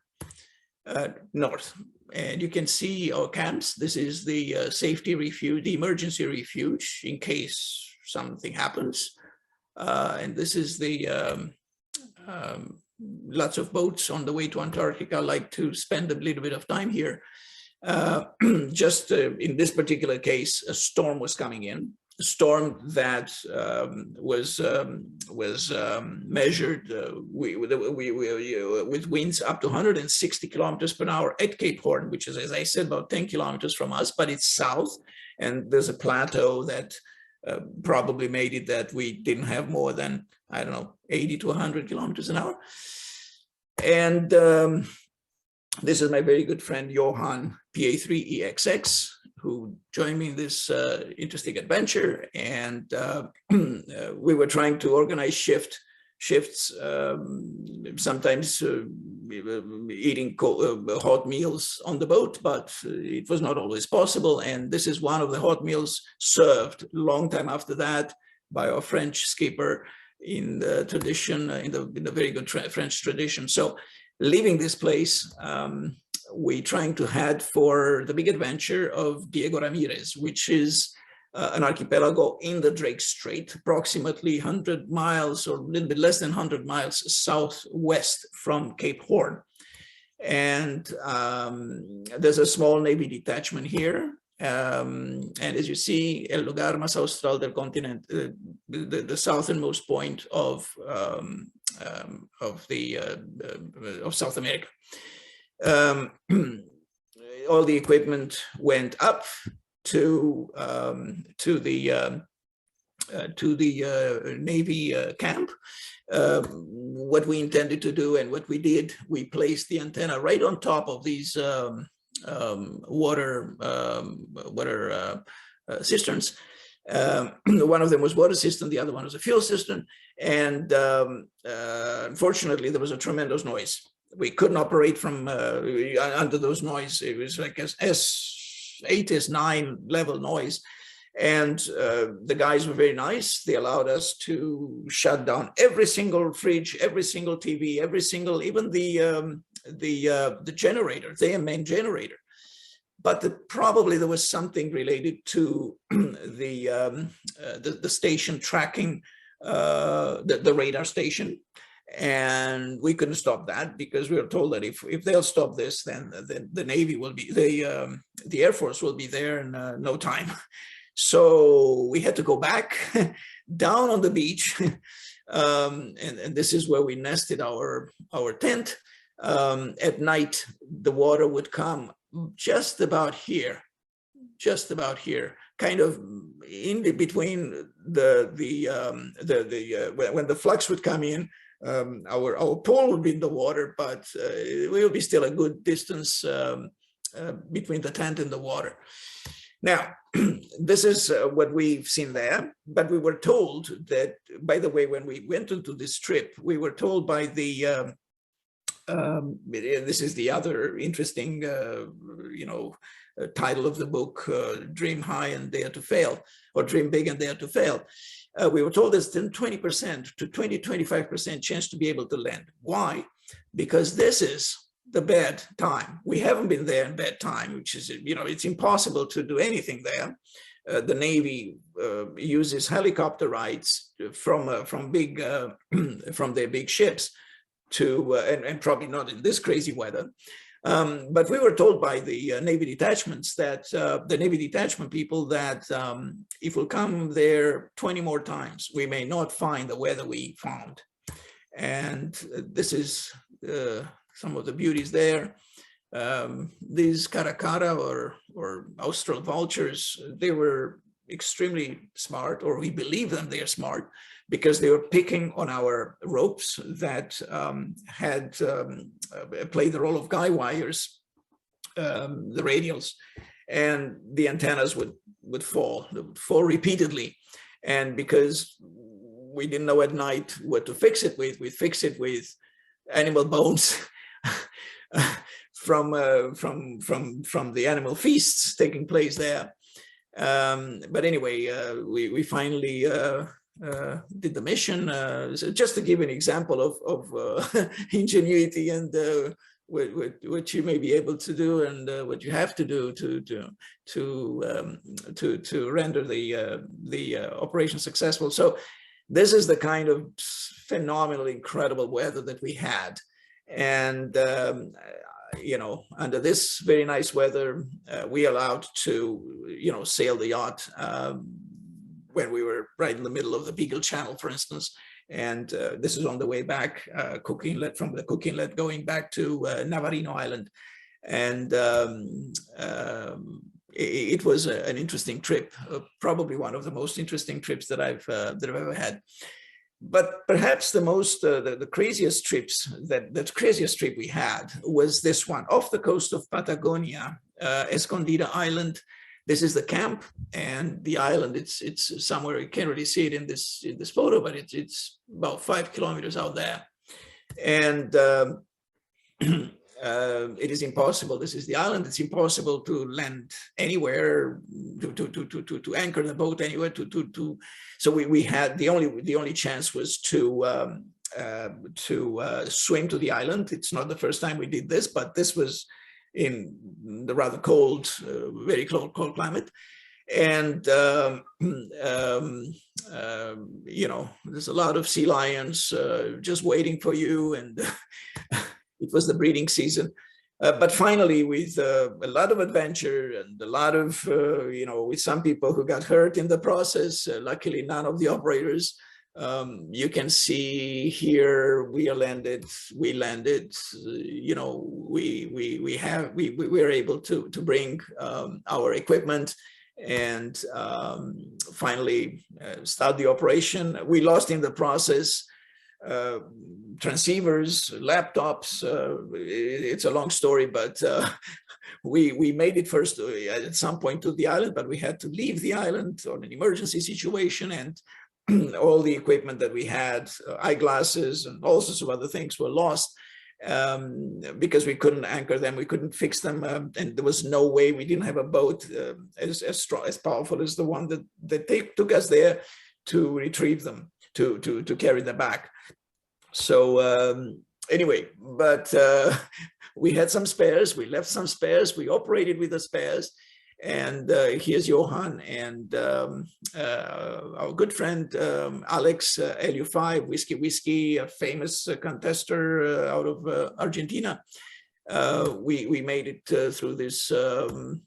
north. And you can see our camps. This is the safety refuge, the emergency refuge in case something happens. And this is the lots of boats on the way to Antarctica. I like to spend a little bit of time here. Just in this particular case, a storm was coming in. A storm that was measured with winds up to 160 kilometers per hour at Cape Horn, which is, as I said, about 10 kilometers from us, but it's south, and there's a plateau that probably made it that we didn't have more than, I don't know, 80 to 100 kilometers an hour. And this is my very good friend, Johan, PA3EXX, who joined me in this interesting adventure. And we were trying to organize shifts, sometimes eating hot meals on the boat, but it was not always possible. And this is one of the hot meals served a long time after that by our French skipper in the tradition, in the very good French tradition. So leaving this place, we trying to head for the big adventure of Diego Ramirez, which is an archipelago in the Drake Strait, approximately 100 miles or a little bit less than 100 miles southwest from Cape Horn. And there's a small Navy detachment here. And as you see, el lugar más austral del continente, the southernmost point of South America. All the equipment went up to the Navy camp. What we intended to do and what we did, we placed the antenna right on top of these water cisterns. One of them was water cistern, the other one was a fuel cistern, and unfortunately there was a tremendous noise. We couldn't operate from under those noise. It was like S8, S9 level noise. And the guys were very nice. They allowed us to shut down every single fridge, every single TV, every single, even the generator, the main generator. But probably there was something related to the station tracking, the radar station. And we couldn't stop that because we were told that if they'll stop this, then the Navy will be, the Air Force will be there in no time. So we had to go back down on the beach. And this is where we nested our tent. At night, the water would come just about here, kind of in between when the flux would come in. Our pole would be in the water, but we will be still a good distance between the tent and the water. Now, this is what we've seen there, but we were told that, by the way, when we went into this trip, we were told by the, this is the other interesting, title of the book, Dream High and Dare to Fail, or Dream Big and Dare to Fail. We were told there's 20% to 25% chance to be able to land. Why? Because this is the bad time. We haven't been there in bad time, which is, it's impossible to do anything there. The Navy uses helicopter rides from their big ships to, and probably not in this crazy weather. But we were told by the Navy detachments that the Navy detachment people that if we'll come there 20 more times, we may not find the weather we found. And this is some of the beauties there. These caracara or austral vultures, they were extremely smart, or we believe them they are smart, because they were picking on our ropes that had played the role of guy wires, the radials, and the antennas would fall repeatedly. And because we didn't know at night what to fix it with, we'd fix it with animal bones from the animal feasts taking place there. But anyway, we finally did the mission. So just to give an example of ingenuity and what you may be able to do and what you have to do to render the operation successful. So this is the kind of phenomenally incredible weather that we had, and you know, under this very nice weather, we allowed to, you know, sail the yacht when we were right in the middle of the Beagle Channel, for instance. And this is on the way back, Cook Inlet, from the Cook Inlet going back to Navarino Island. And it was an interesting trip, probably one of the most interesting trips that I've ever had. But perhaps the most, the craziest trips, the craziest trip we had was this one off the coast of Patagonia, Escondida Island. This is the camp, and the island, it's somewhere, you can't really see it in this photo, but it's about 5 kilometers out there. And it is impossible. This is the island. It's impossible to land anywhere, to anchor the boat anywhere. So we had the only chance was to swim to the island. It's not the first time we did this, but this was in the rather cold, very cold climate. And, you know, there's a lot of sea lions just waiting for you. And it was the breeding season. But finally, with a lot of adventure and a lot of, you know, with some people who got hurt in the process, luckily none of the operators. You can see here we landed, you know, we were able to bring our equipment and finally start the operation. We lost in the process transceivers, laptops. It's a long story, but we made it first at some point to the island, but we had to leave the island on an emergency situation, and all the equipment that we had, eyeglasses and all sorts of other things, were lost because we couldn't anchor them, we couldn't fix them, and there was no way. We didn't have a boat as strong, as powerful as the one that took us there to retrieve them, to carry them back. So anyway, but we had some spares. We left some spares. We operated with the spares. And here's Johan and our good friend Alex, LU5 Whiskey, a famous contester out of Argentina. We made it through this you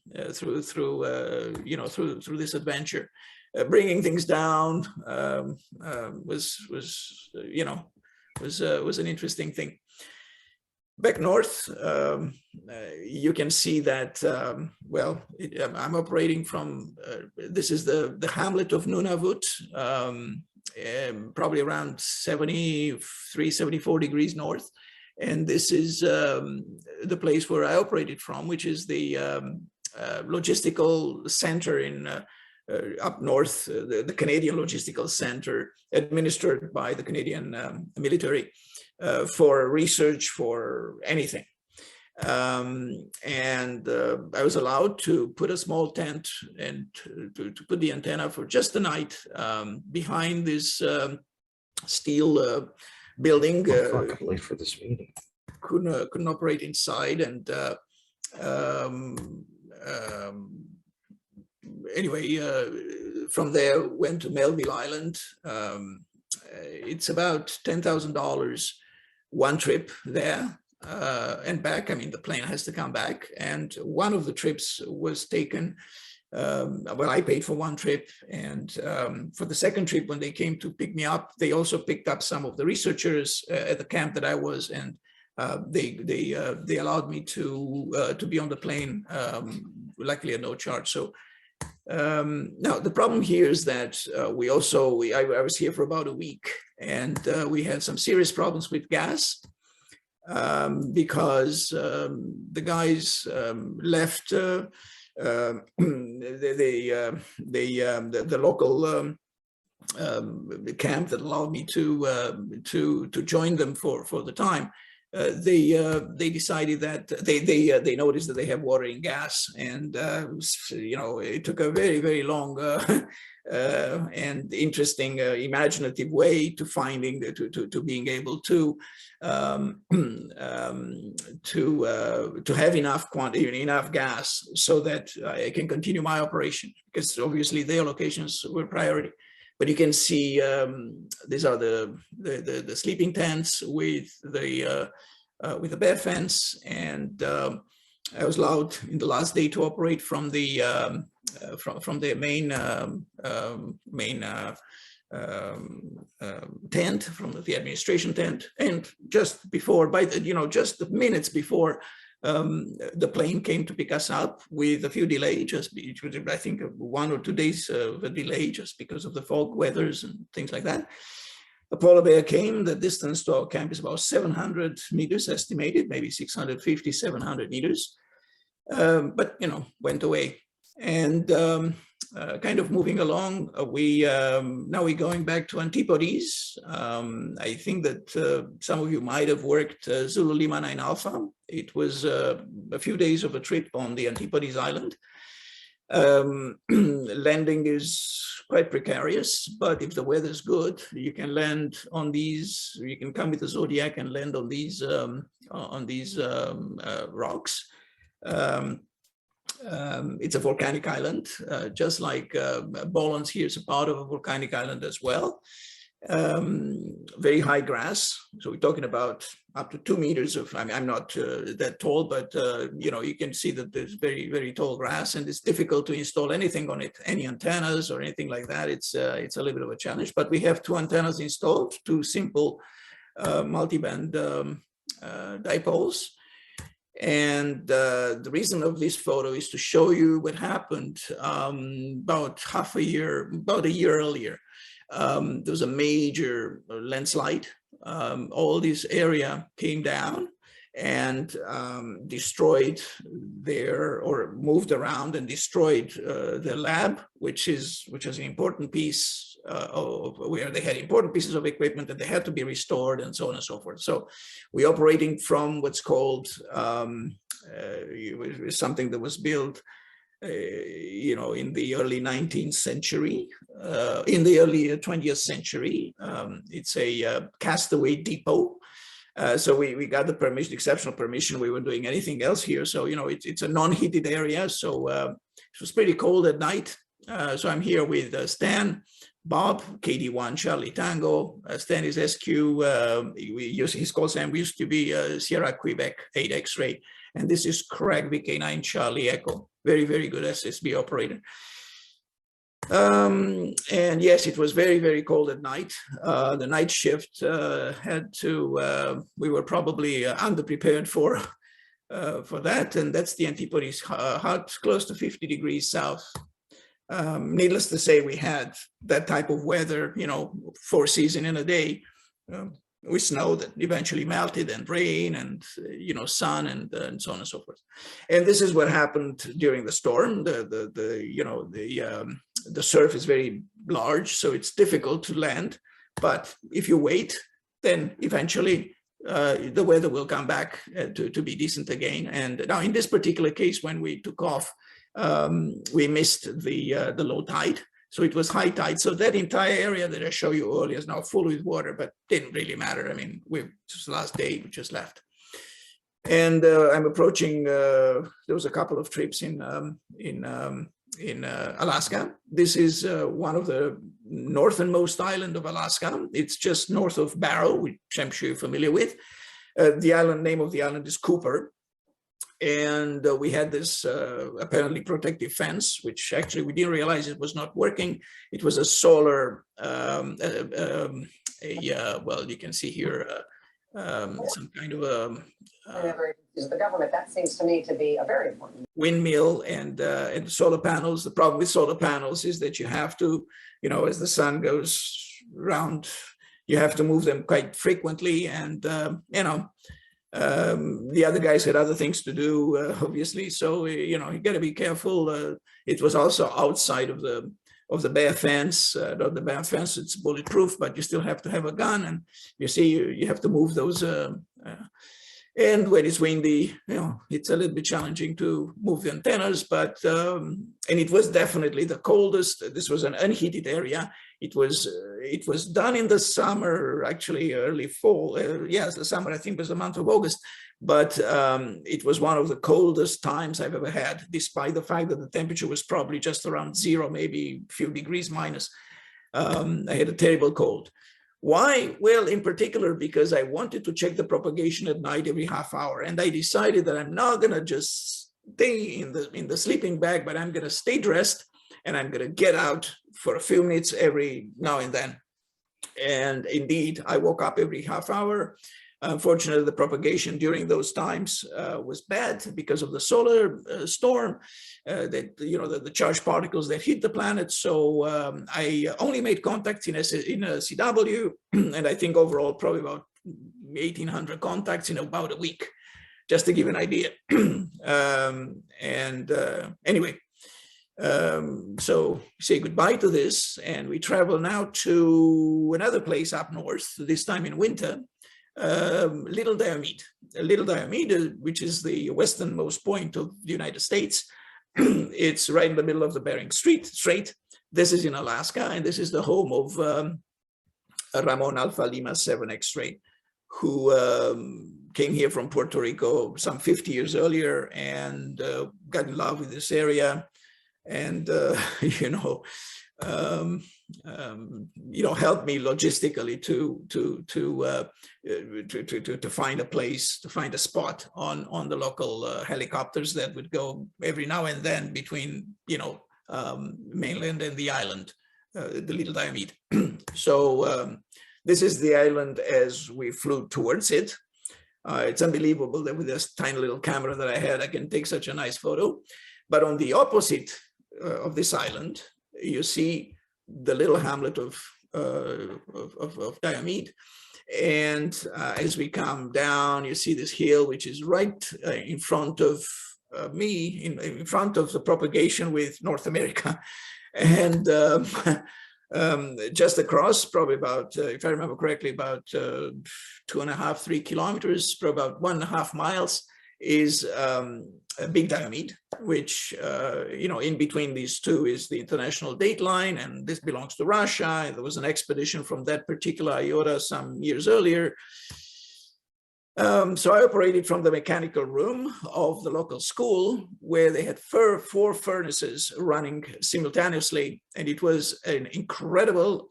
know, through this adventure. Bringing things down was you know, was an interesting thing. Back north, you can see that, well, I'm operating from, this is the hamlet of Nunavut, probably around 73, 74 degrees north. And this is the place where I operated from, which is the logistical center in up north, the Canadian Logistical Center, administered by the Canadian military. For research, for anything. And I was allowed to put a small tent and to put the antenna for just the night behind this steel building. I'm late for this meeting. Couldn't operate inside. And anyway, from there went to Melville Island. It's about $10,000 one trip there and back. I mean, the plane has to come back. And one of the trips was taken, well, I paid for one trip. And for the second trip, when they came to pick me up, they also picked up some of the researchers at the camp that I was, and they allowed me to be on the plane, luckily at no charge. So now the problem here is that I was here for about a week, and we had some serious problems with gas because the guys left the local camp that allowed me to join them for the time. They decided that they noticed that they have water and gas, and you know, it took a very long and interesting, imaginative way to finding to being able to have enough quantity, enough gas, so that I can continue my operation, because obviously their locations were priority. But you can see these are the sleeping tents with the bare fence, and I was allowed in the last day to operate from the main tent, from the administration tent. And just before, just minutes before, the plane came to pick us up with a few delays, I think 1 or 2 days of a delay, just because of the fog weathers and things like that. A polar bear came. The distance to our camp is about 700 meters estimated, maybe 650, 700 meters, but went away. And kind of moving along, now we're going back to Antipodes. I think that some of you might have worked Zulu Lima 9 Alpha. It was a few days of a trip on the Antipodes Island. Landing is quite precarious, but if the weather's good, you can land on these. You can come with the Zodiac and land on these rocks. It's a volcanic island, just like Bolans here is a part of a volcanic island as well. Very high grass. So we're talking about up to 2 meters of, I'm not that tall, but you can see that there's very, very tall grass, and it's difficult to install anything on it, any antennas or anything like that. It's a little bit of a challenge, but we have 2 antennas installed, 2 simple multiband dipoles. And the reason of this photo is to show you what happened about a year earlier. There was a major landslide. All this area came down and destroyed or moved around and destroyed the lab, which is an important piece of where they had important pieces of equipment that they had to be restored, and so on and so forth. So we're operating from what's called something that was built in the early 19th century, in the early 20th century. It's a castaway depot. So we got the permission, exceptional permission. We weren't doing anything else here. So, it's a non-heated area. So it was pretty cold at night. So I'm here with Stan, Bob, KD1 Charlie Tango. Stan is SQ. His call sign used to be Sierra Quebec 8 X-ray. And this is Craig VK9 Charlie Echo. Very, very good SSB operator. And yes, it was very, very cold at night. The night shift we were probably underprepared for that. And that's the Antipodes hut, close to 50 degrees south. Needless to say, we had that type of weather, 4 seasons in a day, with snow that eventually melted, and rain, and sun, and so on and so forth. And this is what happened during the storm. The surf is very large, so it's difficult to land. But if you wait, then eventually the weather will come back to be decent again. And now in this particular case, when we took off, we missed the low tide. So it was high tide. So that entire area that I showed you earlier is now full with water, but didn't really matter. I mean, just the last day we just left. And I'm approaching, there was a couple of trips in Alaska. This is one of the northernmost island of Alaska. It's just north of Barrow, which I'm sure you're familiar with. The name of the island is Cooper. And we had this apparently protective fence, which actually we didn't realize it was not working. It was a solar, well, you can see here some kind of whenever the government, that seems to me to be a very important windmill and solar panels. The problem with solar panels is that you have to, as the sun goes round, you have to move them quite frequently, and the other guys had other things to do, obviously. So you got to be careful. It was also outside of the bare fence. Not the bare fence; it's bulletproof, but you still have to have a gun. And you see, you have to move those And when it's windy, it's a little bit challenging to move the antennas, but, and it was definitely the coldest. This was an unheated area. It was done in the summer, actually early fall. Yes, the summer, I think, was the month of August, but it was one of the coldest times I've ever had, despite the fact that the temperature was probably just around zero, maybe a few degrees minus. I had a terrible cold. Why? Well, in particular, because I wanted to check the propagation at night every half hour. And I decided that I'm not going to just stay in the sleeping bag, but I'm going to stay dressed and I'm going to get out for a few minutes every now and then. And indeed, I woke up every half hour. Unfortunately, the propagation during those times was bad because of the solar storm, the charged particles that hit the planet. So I only made contacts in a CW, and I think overall probably about 1,800 contacts in about a week, just to give an idea. Anyway, so say goodbye to this, and we travel now to another place up north, this time in winter. Little Diomede, which is the westernmost point of the United States. It's right in the middle of the Bering Strait. This is in Alaska, and this is the home of Ramon Alpha Lima 7X Ray, who came here from Puerto Rico some 50 years earlier and got in love with this area, and helped me logistically to find a place, to find a spot on the local helicopters that would go every now and then between mainland and the island, the Little Diomede. So this is the island as we flew towards it. It's unbelievable that with this tiny little camera that I had, I can take such a nice photo. But on the opposite of this island, you see the little hamlet of Diomede. And as we come down, you see this hill, which is right in front of me, in front of the propagation with North America. And just across, probably about, if I remember correctly, about 2.5, 3 kilometers, for about 1.5 miles, is a big Diomede, which, in between these two is the international date line, and this belongs to Russia. There was an expedition from that particular IOTA some years earlier. So I operated from the mechanical room of the local school, where they had 4 furnaces running simultaneously, and it was an incredible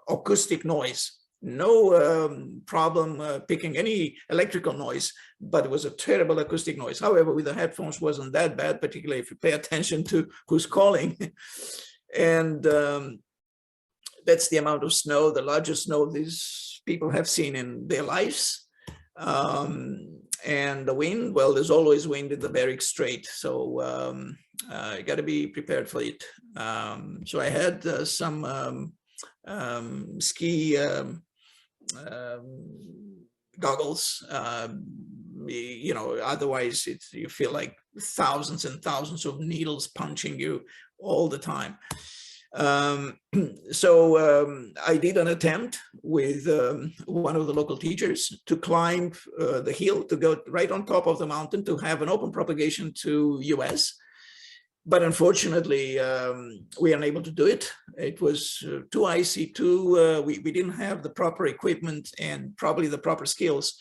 acoustic noise. No problem picking any electrical noise, but it was a terrible acoustic noise. However, with the headphones wasn't that bad, particularly if you pay attention to who's calling. And that's the amount of snow, the largest snow these people have seen in their lives. And the wind, well, there's always wind in the Bering Strait, so you got to be prepared for it. So I had some ski goggles, otherwise you feel like thousands and thousands of needles punching you all the time. So I did an attempt with one of the local teachers to climb the hill, to go right on top of the mountain, to have an open propagation to US. But unfortunately, we are unable to do it. It was too icy, we didn't have the proper equipment and probably the proper skills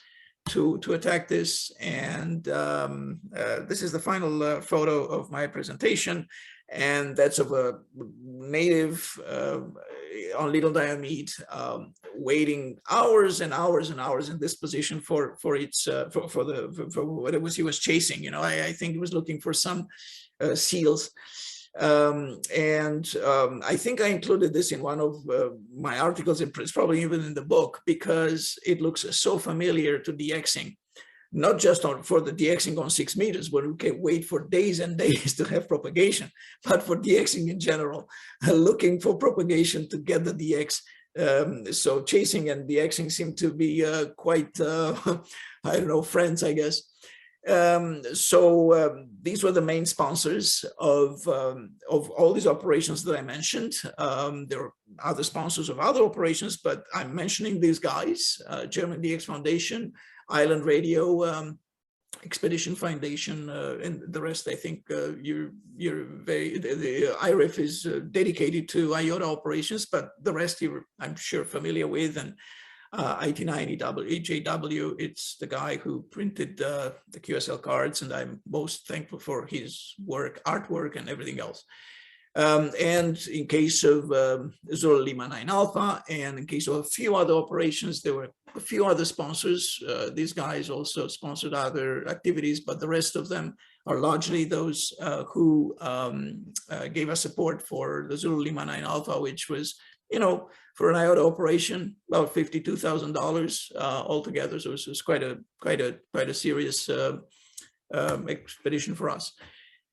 to attack this. And this is the final photo of my presentation. And that's of a native on Little Diomede, waiting hours and hours and hours in this position for what it was he was chasing. I think he was looking for some seals. I think I included this in one of my articles, it's probably even in the book, because it looks so familiar to DXing. Not just for the DXing on 6 meters, where we can wait for days and days to have propagation, but for DXing in general, looking for propagation to get the DX. So chasing and DXing seem to be quite, friends, I guess. These were the main sponsors of all these operations that I mentioned. There are other sponsors of other operations, but I'm mentioning these guys: German DX Foundation, Island Radio Expedition Foundation, and the rest. I think you're very, the IRIF is dedicated to IOTA operations, but the rest I'm sure familiar with. And IT9EJW, it's the guy who printed the QSL cards, and I'm most thankful for his work, artwork, and everything else. And in case of Zulu Lima 9 Alpha, and in case of a few other operations, there were a few other sponsors. These guys also sponsored other activities, but the rest of them are largely those who gave us support for the Zulu Lima 9 Alpha, which was, you know, for an IOTA operation, about $52,000 altogether. So it was quite a serious expedition for us.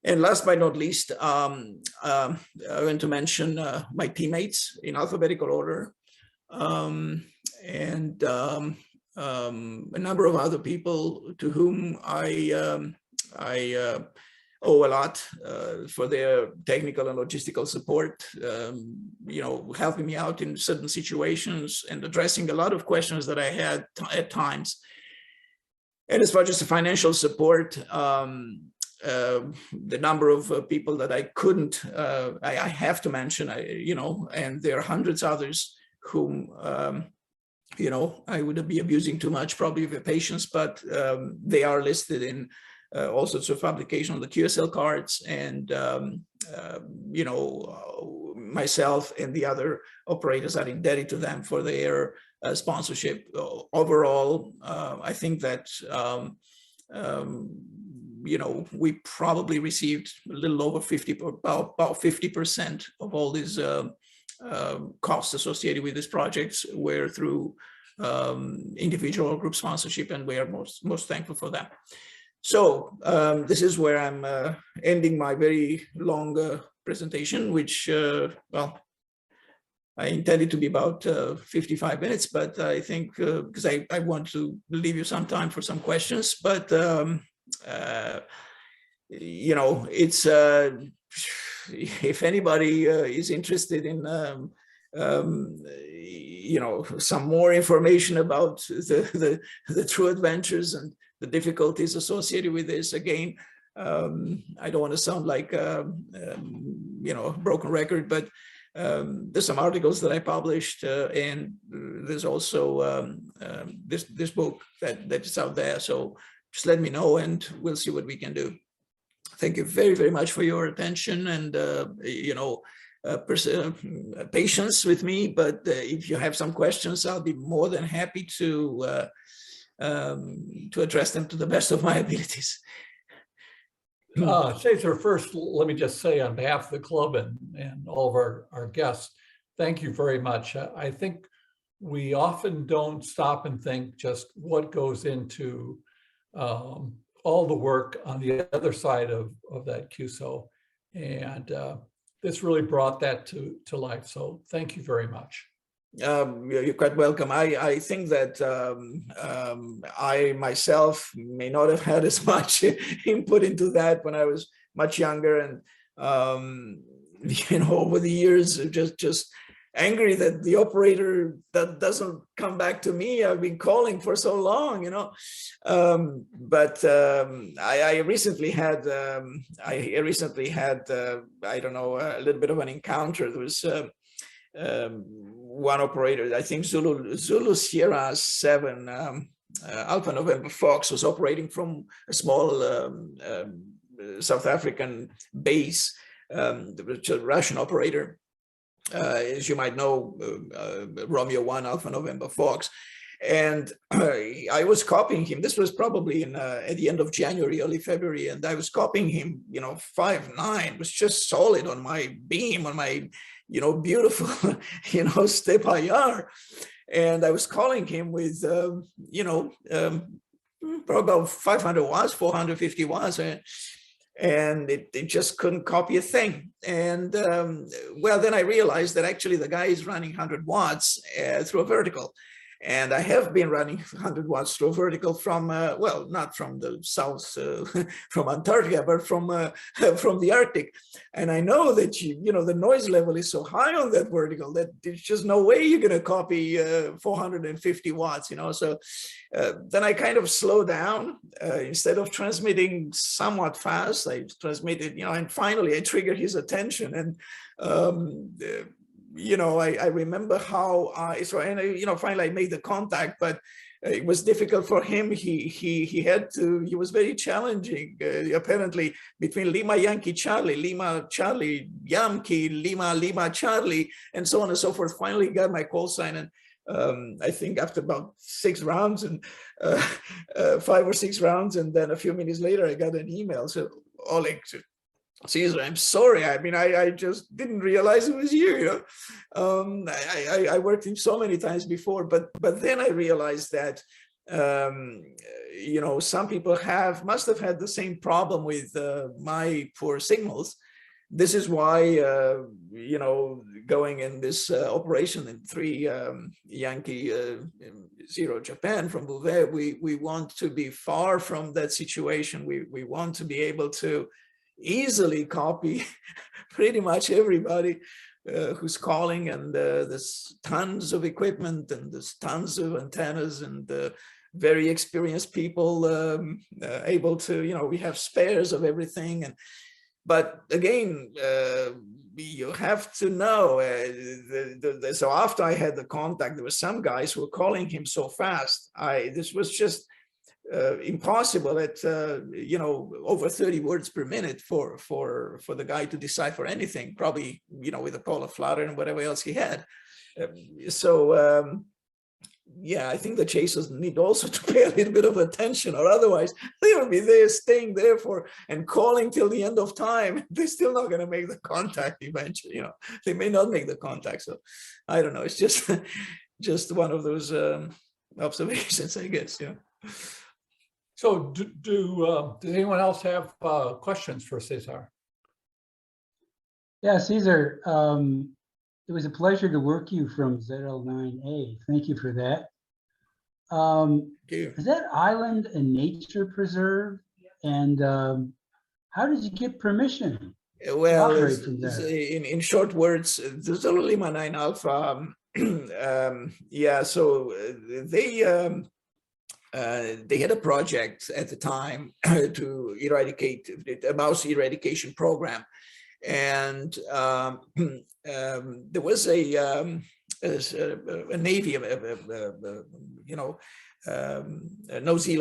And last but not least, I want to mention my teammates in alphabetical order, and a number of other people to whom I owe a lot for their technical and logistical support, you know, helping me out in certain situations and addressing a lot of questions that I had at times. And as far as the financial support, the number of people that I couldn't, I have to mention, you know, and there are hundreds others whom, you know, I wouldn't be abusing too much probably of your patience, but they are listed in all sorts of publication on the QSL cards, and, you know, myself and the other operators are indebted to them for their sponsorship. Overall, I think that, you know, we probably received a little over about 50% of all these costs associated with these projects were through individual or group sponsorship, and we are most thankful for that. So this is where I'm ending my very long presentation, which, well, I intended to be about 55 minutes, but I think because I want to leave you some time for some questions, but you know, it's if anybody is interested in you know, some more information about the true adventures and the difficulties associated with this, again, I don't want to sound like you know, a broken record, but there's some articles that I published, and there's also this book that is out there. So just let me know and we'll see what we can do. Thank you very, very much for your attention and, you know, patience with me. But if you have some questions, I'll be more than happy to address them to the best of my abilities. Cesar, first, let me just say on behalf of the club and all of our guests, thank you very much. I think we often don't stop and think just what goes into all the work on the other side of that QSO. And this really brought that to life. So thank you very much. You're quite welcome. I think that I myself may not have had as much input into that when I was much younger, and you know, over the years, just angry that the operator that doesn't come back to me. I've been calling for so long, you know. But I recently had I don't know, a little bit of an encounter. There was one operator, I think Zulu Sierra 7 Alpha November Fox, was operating from a small South African base. There was a Russian operator, as you might know, Romeo 1 Alpha November Fox. And I was copying him. This was probably at the end of January, early February, and I was copying him, you know, 5'9", was just solid on my beam, on my, you know, beautiful, you know, step IR. And I was calling him with, you know, probably about 500 watts, 450 watts, and it just couldn't copy a thing. And well, then I realized that actually the guy is running 100 watts through a vertical. And I have been running 100 watts through vertical from, well, not from the south, from Antarctica, but from the Arctic. And I know that, the noise level is so high on that vertical that there's just no way you're going to copy 450 watts, So then I kind of slow down. Instead of transmitting somewhat fast, I transmitted, and finally I triggered his attention. And I remember how finally I made the contact, but it was difficult for him. He was very challenging, apparently, between Lima Yankee Charlie, Lima Charlie Yankee, Lima Charlie, and so on and so forth. Finally got my call sign, and I think after about 6 rounds and 5 or 6 rounds, and then a few minutes later I got an email. So Oleg, Cezar, I'm sorry. I mean, I just didn't realize it was you. I worked him so many times before, but then I realized that some people must have had the same problem with my poor signals. This is why going in this operation in 3 Yankee 0 Japan from Bouvet, we want to be far from that situation. We want to be able to easily copy pretty much everybody who's calling, and there's tons of equipment and there's tons of antennas and very experienced people able to, we have spares of everything. But again, you have to know, so after I had the contact, there were some guys who were calling him so fast. This was just impossible at over 30 words per minute for the guy to decipher anything, probably with a polar flutter and whatever else he had. Yeah, I think the chasers need also to pay a little bit of attention, or otherwise they will be there staying there and calling till the end of time. They're still not going to make the contact eventually. They may not make the contact. So I don't know. It's just one of those observations, I guess. So does anyone else have questions for Cezar? Yeah, Cezar, it was a pleasure to work you from ZL9A. Thank you for that. Is that island a nature preserve? And how did you get permission? Well, to operate from there? In short words, there's only Lima 9 Alpha. So they had a project at the time to eradicate a mouse eradication program, and there was a Navy,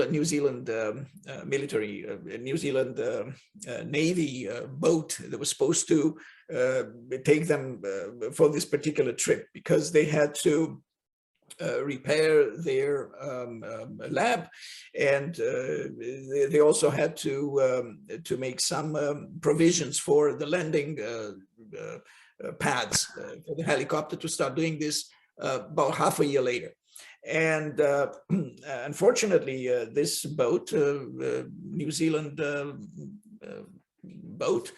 New Zealand military, New Zealand Navy boat that was supposed to take them for this particular trip, because they had to repair their lab, and they also had to make some provisions for the landing pads for the helicopter to start doing this about half a year later. And unfortunately, this boat, New Zealand boat,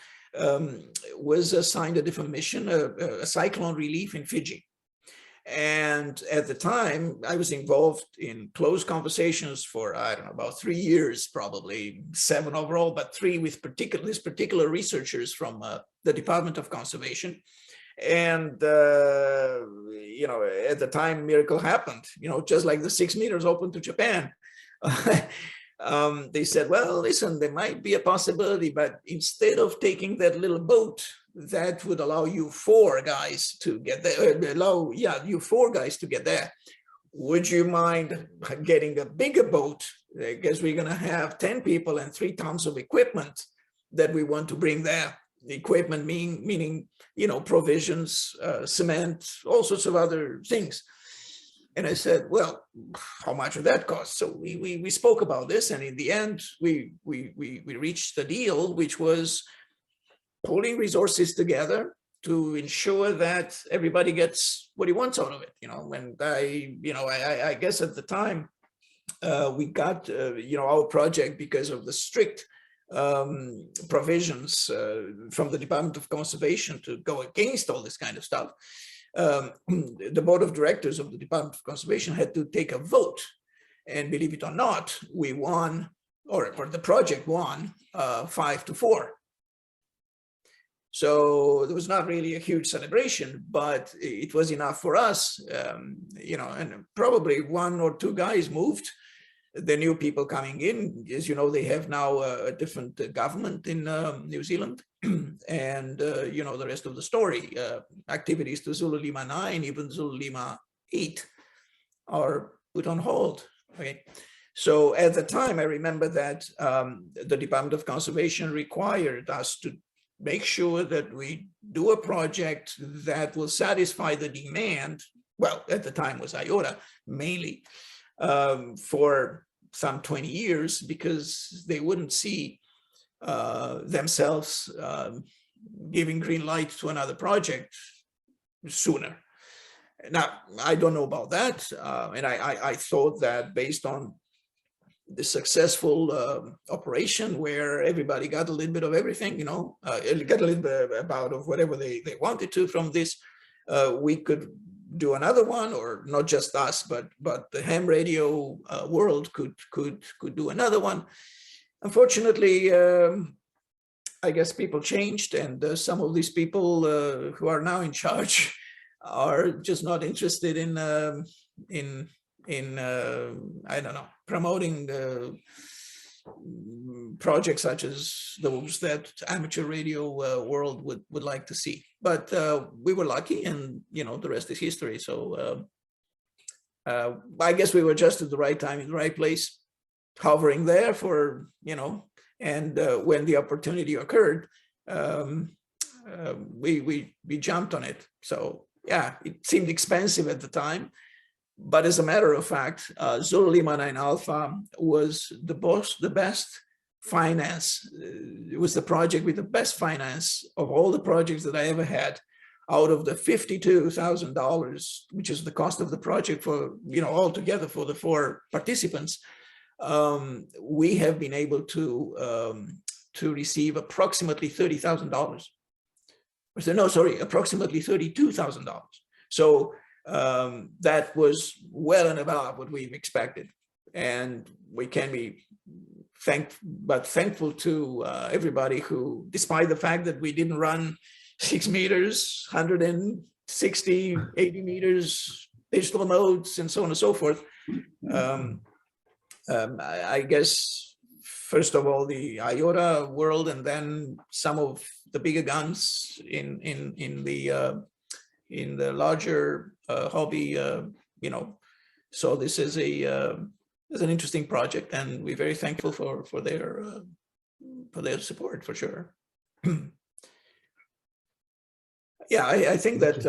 was assigned a different mission, a cyclone relief in Fiji. And at the time, I was involved in close conversations for, I don't know, about 3 years, probably 7 overall, but 3 with these particular researchers from the Department of Conservation. And, at the time, miracle happened, just like the 6 meters open to Japan. They said, well, listen, there might be a possibility, but instead of taking that little boat, that would allow you 4 guys to get there, you 4 guys to get there. Would you mind getting a bigger boat? Because we're going to have 10 people and 3 tons of equipment that we want to bring there. The equipment meaning, provisions, cement, all sorts of other things. And I said, well, how much would that cost? So we spoke about this, and in the end, we reached a deal, which was pulling resources together to ensure that everybody gets what he wants out of it. And I guess at the time we got our project because of the strict provisions from the Department of Conservation to go against all this kind of stuff. the board of directors of the Department of Conservation had to take a vote. And believe it or not, we won, or the project won 5-4. So there was not really a huge celebration, but it was enough for us, you know, and probably 1 or 2 guys moved. The new people coming in, as you know, they have now a different government in New Zealand. And, you know, the rest of the story, activities to Zulu Lima 9, even Zulu Lima 8 are put on hold. Okay. So at the time, I remember that the Department of Conservation required us to make sure that we do a project that will satisfy the demand. Well, at the time was IOTA mainly, for some 20 years, because they wouldn't see themselves giving green light to another project sooner. Now, I don't know about that. And I thought that based on the successful operation where everybody got a little bit of everything, you know, got a little bit about of whatever they wanted to from this, we could do another one, or not just us, but the ham radio world could do another one. Unfortunately, I guess people changed, and some of these people who are now in charge are just not interested in I don't know, promoting projects such as those that amateur radio world would like to see. But we were lucky, and you know, the rest is history. So I guess we were just at the right time in the right place, hovering there for, you know, and when the opportunity occurred, we jumped on it. So yeah, it seemed expensive at the time. But as a matter of fact, Zulu Lima 9 Alpha was the best finance. It was the project with the best finance of all the projects that I ever had. Out of the $52,000, which is the cost of the project for, you know, altogether for the 4 participants, we have been able to receive approximately $30,000. No, sorry, approximately $32,000. So that was well and above what we've expected, and we can be thankful to everybody who, despite the fact that we didn't run 6 meters, 160, 80 meters, digital modes, and so on and so forth. I guess first of all the IOTA world, and then some of the bigger guns in the larger hobby, you know. So this is an interesting project, and we're very thankful for their support, for sure. Yeah, I think that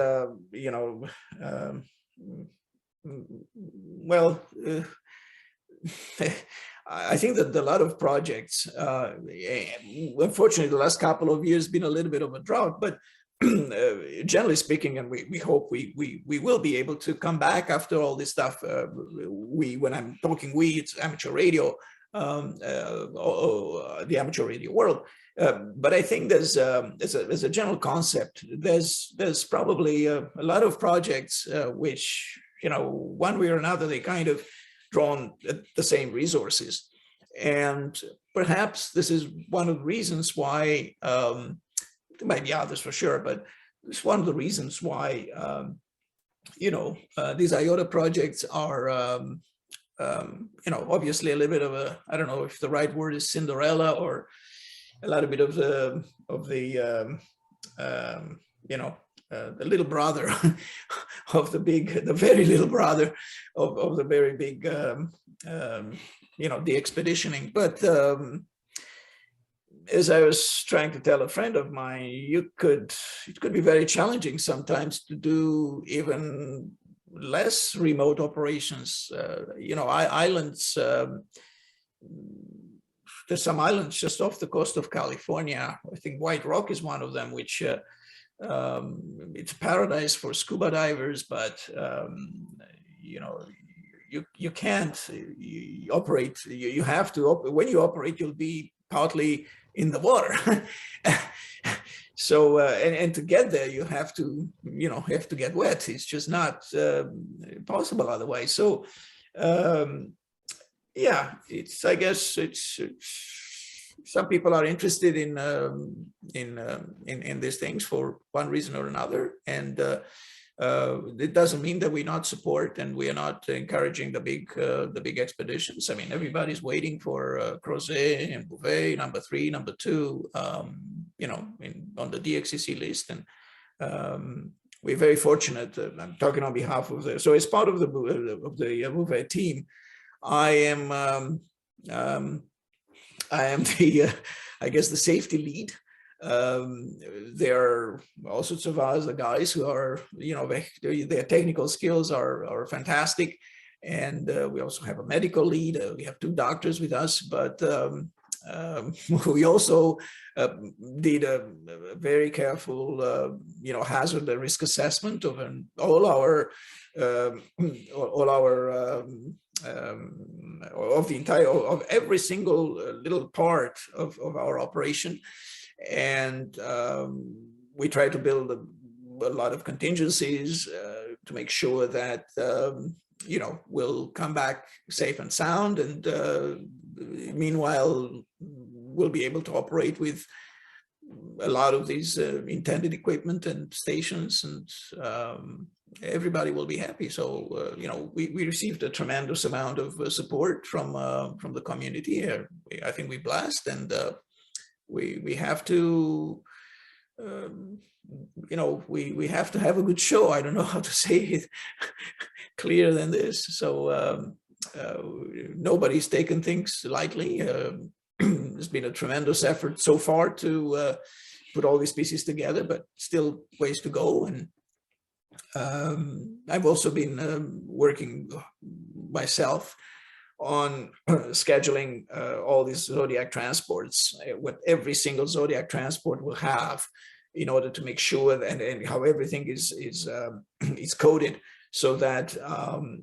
you know, well, I think that a lot of projects, unfortunately, the last couple of years been a little bit of a drought, but generally speaking, and we hope we will be able to come back after all this stuff. When I'm talking it's amateur radio, the amateur radio world. But I think there's a general concept. There's probably a lot of projects which, you know, one way or another, they kind of drawn at the same resources, and perhaps this is one of the reasons why. There might be others for sure, but it's one of the reasons why, you know, these IOTA projects are, you know, obviously a little bit of a, I don't know if the right word is Cinderella, or a little bit of the you know, the little brother of the very little brother of the very big, you know, the expeditioning. But as I was trying to tell a friend of mine, it could be very challenging sometimes to do even less remote operations. You know, islands, there's some islands just off the coast of California. I think White Rock is one of them, which it's a paradise for scuba divers, but you know, you can't operate. You have to, when you operate, you'll be partly in the water. So and to get there, you have to get wet. It's just not possible otherwise. So yeah, I guess it's some people are interested in these things for one reason or another, and it doesn't mean that we not support and we are not encouraging the big expeditions. I mean, everybody's waiting for Crozet and Bouvet, number 3, number 2, on the DXCC list, and we're very fortunate. I'm talking on behalf of so as part of the Bouvet team, I am the I guess the safety lead. There are all sorts of other guys who are, their technical skills are fantastic, and we also have a medical lead. We have 2 doctors with us, but we also did a very careful, hazard and risk assessment of all our of every single little part of our operation, and we try to build a lot of contingencies to make sure that we'll come back safe and sound, and meanwhile we'll be able to operate with a lot of these intended equipment and stations, and everybody will be happy. So we received a tremendous amount of support from the community. I think we blessed, and we have to we have to have a good show. I don't know how to say it clearer than this. So nobody's taken things lightly. There's been a tremendous effort so far to put all these pieces together, but still ways to go. And I've also been working myself on scheduling all these Zodiac transports, what every single Zodiac transport will have, in order to make sure that, and how everything is coded, so that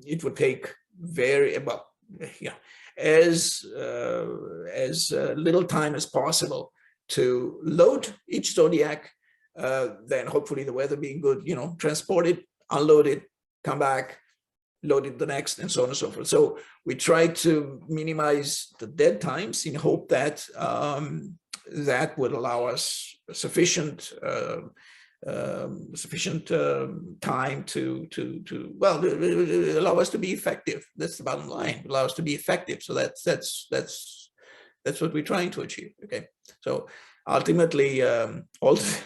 it would take as little time as possible to load each Zodiac, then hopefully the weather being good, transport it, unload it, come back, load it the next, and so on and so forth. So we try to minimize the dead times in hope that that would allow us sufficient time to allow us to be effective. That's the bottom line. Allow us to be effective. So that's what we're trying to achieve. Okay. So ultimately, all the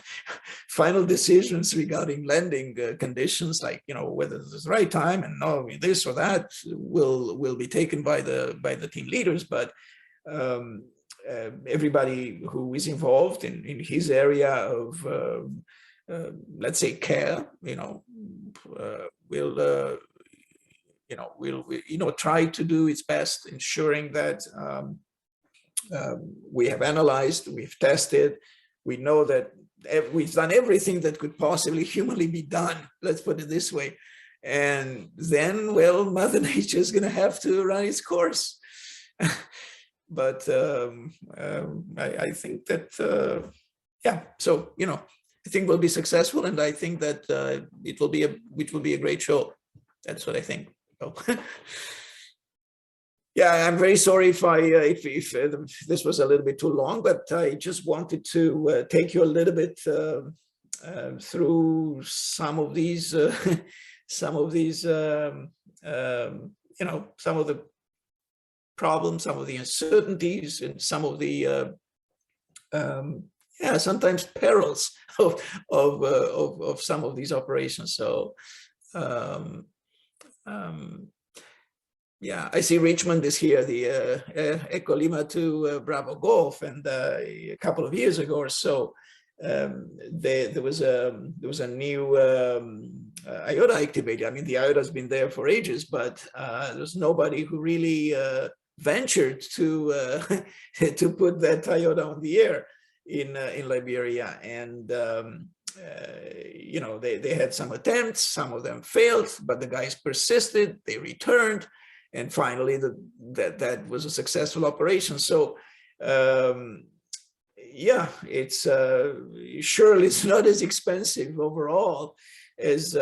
final decisions regarding landing conditions, like whether this is the right time and this or that, will be taken by the team leaders. But everybody who is involved in his area of let's say care, will try to do its best, ensuring that we have analyzed, we've tested, we know that we've done everything that could possibly humanly be done, let's put it this way. And then, well, Mother Nature is going to have to run its course. But I think that, so, I think we'll be successful, and I think that it will be a great show. That's what I think. So, yeah, I'm very sorry if this was a little bit too long, but I just wanted to take you a little bit through some of these, some of the problems, some of the uncertainties, and some of the sometimes perils of some of these operations. So I see Richmond is here, the Echo Lima to Bravo Golf, and a couple of years ago or so, there was a new IOTA activated. I mean, the IOTA has been there for ages, but there's nobody who really ventured to put that IOTA on the air in Liberia. And they had some attempts, some of them failed, but the guys persisted, they returned, and finally that was a successful operation. So yeah, it's surely it's not as expensive overall as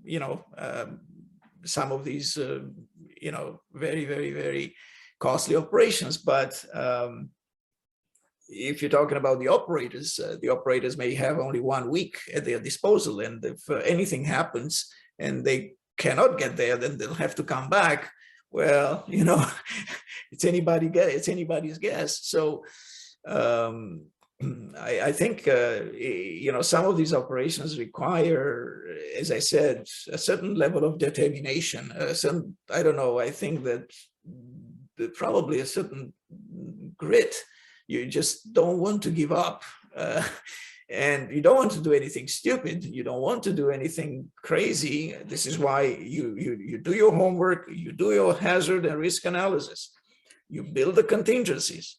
you know, some of these you know, very costly operations. But if you're talking about the operators may have only 1 week at their disposal, and if anything happens and they cannot get there, then they'll have to come back. Well, you know, it's anybody's guess. So I think you know, some of these operations require, as I said, a certain level of determination. I don't know. I think that probably a certain grit. You just don't want to give up, and you don't want to do anything stupid. You don't want to do anything crazy. This is why you do your homework, you do your hazard and risk analysis, you build the contingencies,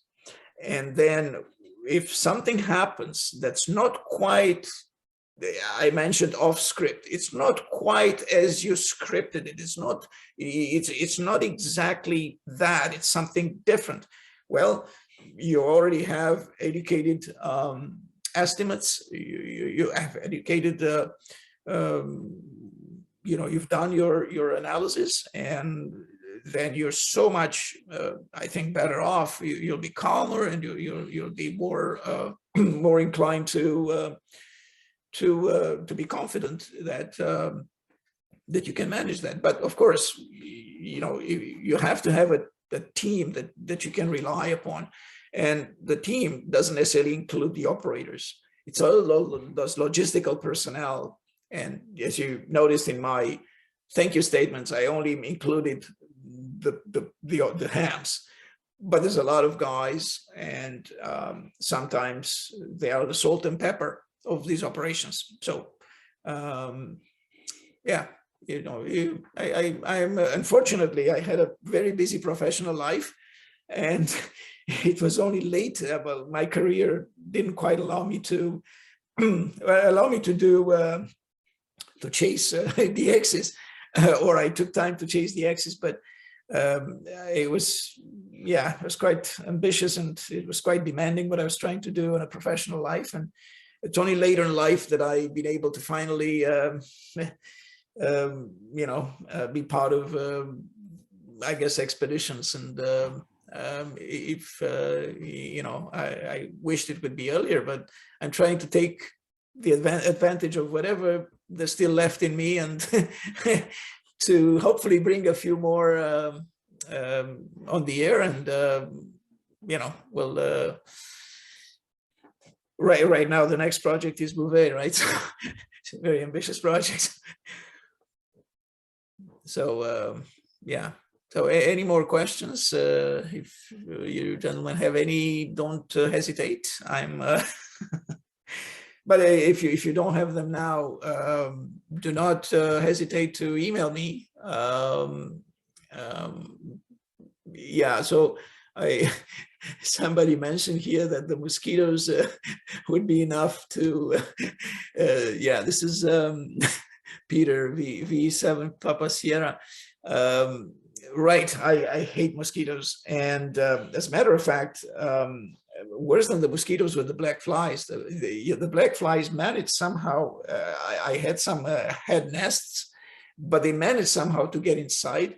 and then if something happens that's not quite, I mentioned off script, it's not quite as you scripted it. It's not exactly that. It's something different. Well, you already have educated estimates. You have educated, you know, you've done your analysis, and then you're so much, I think, better off. You'll be calmer, and you'll be more more inclined to be confident that that you can manage that. But of course, you know, you have to have a team that you can rely upon. And the team doesn't necessarily include the operators. It's all those logistical personnel. And as you noticed in my thank you statements, I only included the hams. But there's a lot of guys, and sometimes they are the salt and pepper of these operations. So yeah, you know, I'm unfortunately, I had a very busy professional life, and it was only later, well, my career didn't quite allow me to to chase the X's, or I took time to chase the X's, but it was quite ambitious, and it was quite demanding what I was trying to do in a professional life. And it's only later in life that I've been able to finally, you know, be part of, I guess, expeditions. And if you know, I wished it would be earlier, but I'm trying to take the advantage of whatever there's still left in me, and to hopefully bring a few more on the air. And you know, well, right now the next project is Bouvet, right? So it's a very ambitious project. So yeah. So any more questions? If you gentlemen have any, don't hesitate. I'm, but if you don't have them now, do not hesitate to email me. Yeah, so somebody mentioned here that the mosquitoes would be enough to, yeah, this is Peter V7 Papa Sierra. Right, I hate mosquitoes, and as a matter of fact, worse than the mosquitoes were the black flies. The black flies managed somehow. I had some had nests, but they managed somehow to get inside.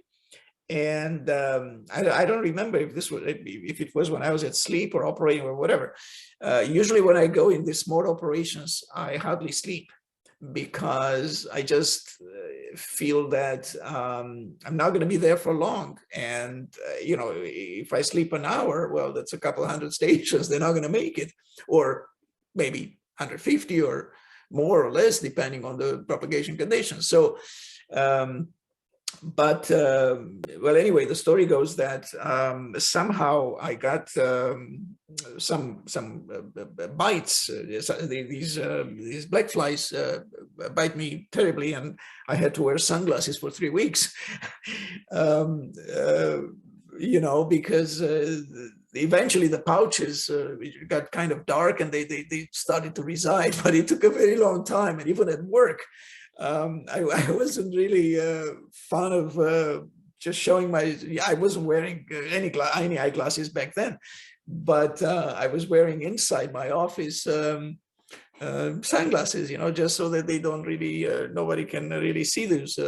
And I don't remember if it was when I was at sleep or operating or whatever. Usually when I go in these small operations, I hardly sleep, because I just feel that I'm not going to be there for long. And, you know, if I sleep an hour, well, that's a couple of 100 stations. They're not going to make it, or maybe 150 or more or less, depending on the propagation conditions. So, but well, anyway, the story goes that somehow I got some bites. These black flies bite me terribly, and I had to wear sunglasses for 3 weeks. You know, because eventually the pouches got kind of dark, and they started to reside, but it took a very long time. And even at work, I wasn't really fond of just showing my, I wasn't wearing any eyeglasses back then, but I was wearing inside my office sunglasses, you know, just so that they don't really, nobody can really see those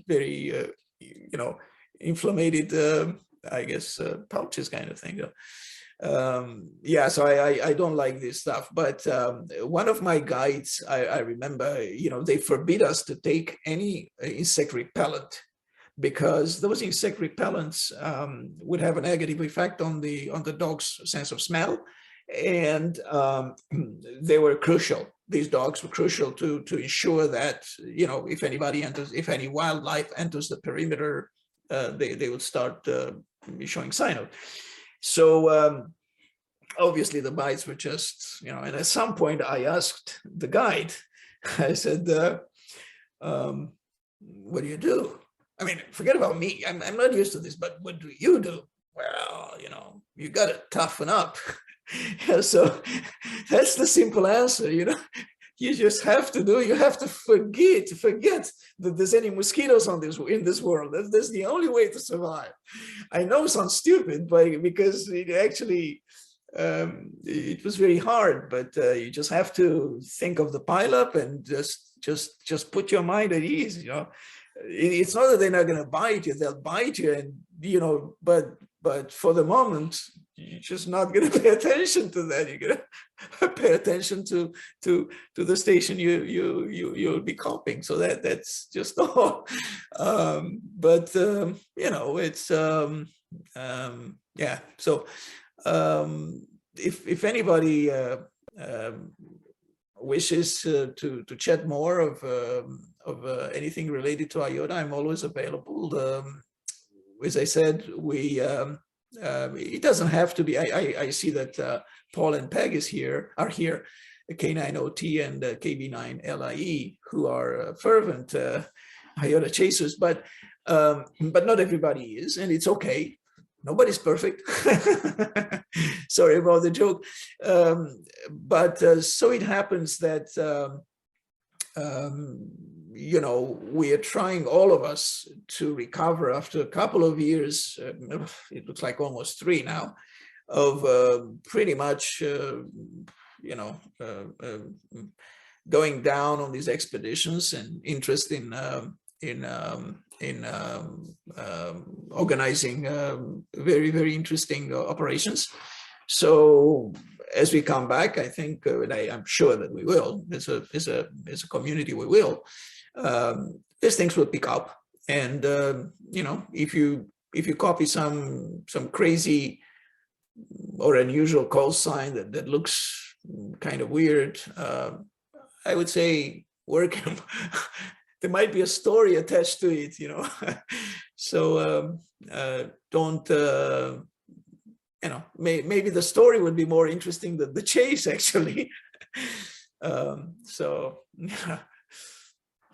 very, you know, inflamed, I guess, pouches kind of thing. Yeah, so I don't like this stuff, but one of my guides, I remember, you know, they forbid us to take any insect repellent, because those insect repellents would have a negative effect on the dog's sense of smell, and they were crucial. These dogs were crucial to ensure that, you know, if anybody enters, if any wildlife enters the perimeter, they would start showing sign of. So obviously the bites were just, you know, and at some point I asked the guide, I said, what do you do? I mean, forget about me. I'm not used to this, but what do you do? Well, you know, you got to toughen up. So that's the simple answer, you know. You just have to do, you have to forget that there's any mosquitoes in this world. That's the only way to survive. I know it sounds stupid, but because it actually, it was very hard, but you just have to think of the pileup and just put your mind at ease, you know. It's not that they're not going to bite you, they'll bite you, and, you know, but for the moment, you're just not going to pay attention to that. You're going to pay attention to the station you'll be copying. So that's just all. But you know, it's yeah. So if anybody wishes to chat more of anything related to IOTA, I'm always available. As I said, it doesn't have to be. I see that Paul and Peg are here, K9OT and KB9LIE, who are fervent IOTA chasers, but not everybody is, and it's okay. Nobody's perfect. Sorry about the joke. But so it happens that you know, we are trying, all of us, to recover after a couple of years, it looks like almost 3 now, of pretty much, you know, going down on these expeditions and interest in organizing very, very interesting operations. So as we come back, I think, and I'm sure that we will, as a community, we will, these things will pick up. And you know, if you copy some crazy or unusual call sign that looks kind of weird, I would say work. There might be a story attached to it, you know. So don't, you know, maybe the story would be more interesting than the chase, actually. So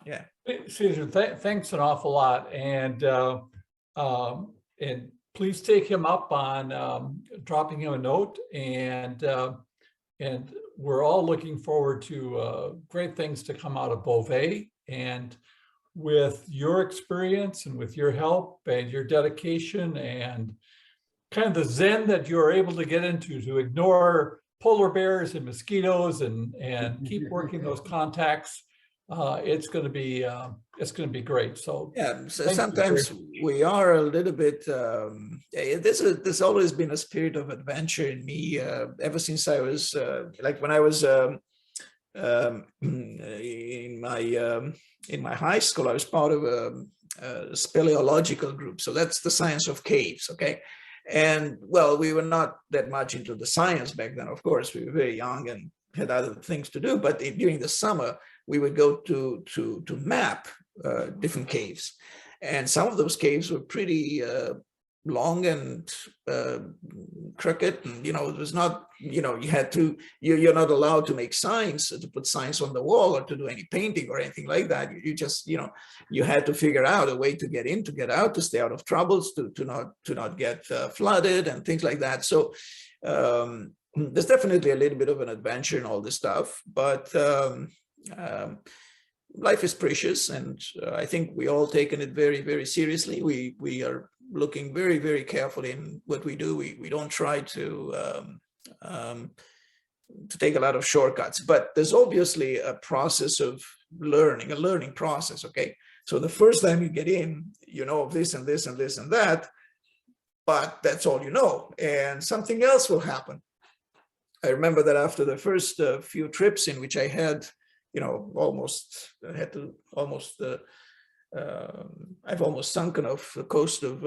yeah. Cesar, thanks an awful lot, and please take him up on dropping him a note, and we're all looking forward to great things to come out of Bouvet. And with your experience and with your help and your dedication and kind of the zen that you're able to get into to ignore polar bears and mosquitoes and keep working those contacts, it's going to be great. So yeah, so sometimes we are a little bit. There's always been a spirit of adventure in me ever since I was like when I was in my high school. I was part of a speleological group, so that's the science of caves. Okay. And well, we were not that much into the science back then. Of course, we were very young and had other things to do. But during the summer, we would go to map different caves, and some of those caves were pretty long and crooked. And you know, it was not. You know, you're not allowed to make signs, to put signs on the wall, or to do any painting or anything like that. You just, you know, you had to figure out a way to get in, to get out, to stay out of troubles, to not get flooded and things like that. So there's definitely a little bit of an adventure in all this stuff, but life is precious, and I think we all taken it very, very seriously. We are looking very, very carefully in what we do. We don't try to take a lot of shortcuts, but there's obviously a process of learning, a learning process, okay? So the first time you get in, you know this and this and this and that, but that's all you know, and something else will happen. I remember that after the first few trips in which I had, you know, I've almost sunken off the coast of,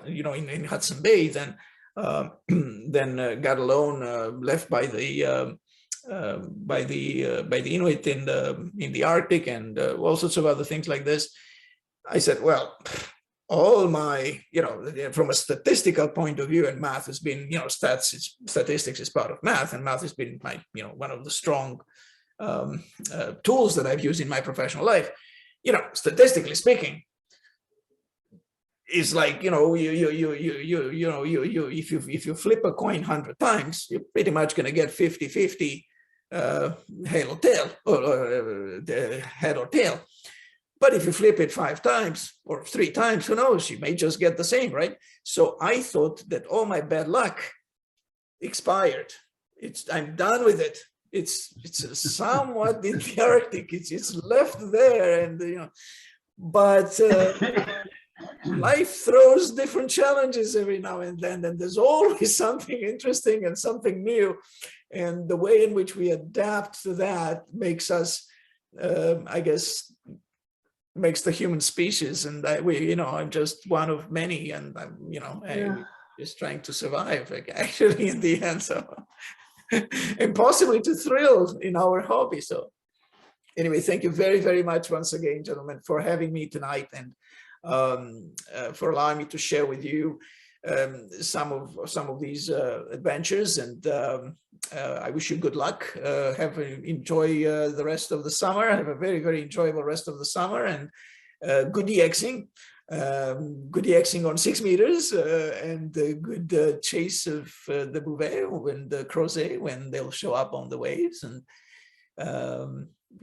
you know, in Hudson Bay, then got alone, left by the Inuit in the Arctic, and all sorts of other things like this. I said, well, all my, you know, from a statistical point of view, and math has been, you know, statistics is part of math, and math has been my, you know, one of the strong tools that I've used in my professional life. You know, statistically speaking, it's like, you know, if you flip a coin 100 times, you're pretty much going to get 50-50 head or tail, or head or tail. But if you flip it 5 times or 3 times, who knows, you may just get the same, right? So I thought that all my bad luck expired. I'm done with it. It's somewhat in the Arctic. It's left there, and you know, but life throws different challenges every now and then, and there's always something interesting and something new, and the way in which we adapt to that makes us, I guess, makes the human species. And you know, I'm just one of many, and I'm, you know, I'm just trying to survive, like, actually, in the end. So. And possibly to thrill in our hobby. So anyway, thank you very, very much once again, gentlemen, for having me tonight, and for allowing me to share with you some of these adventures. And I wish you good luck. Enjoy the rest of the summer. Have a very, very enjoyable rest of the summer, and good DXing. Good DXing on 6 meters, and good chase of the Bouvet and the Crozet when they'll show up on the waves, and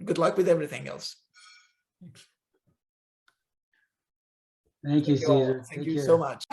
good luck with everything else. Thank you, Cezar. Thank Take you care. so much.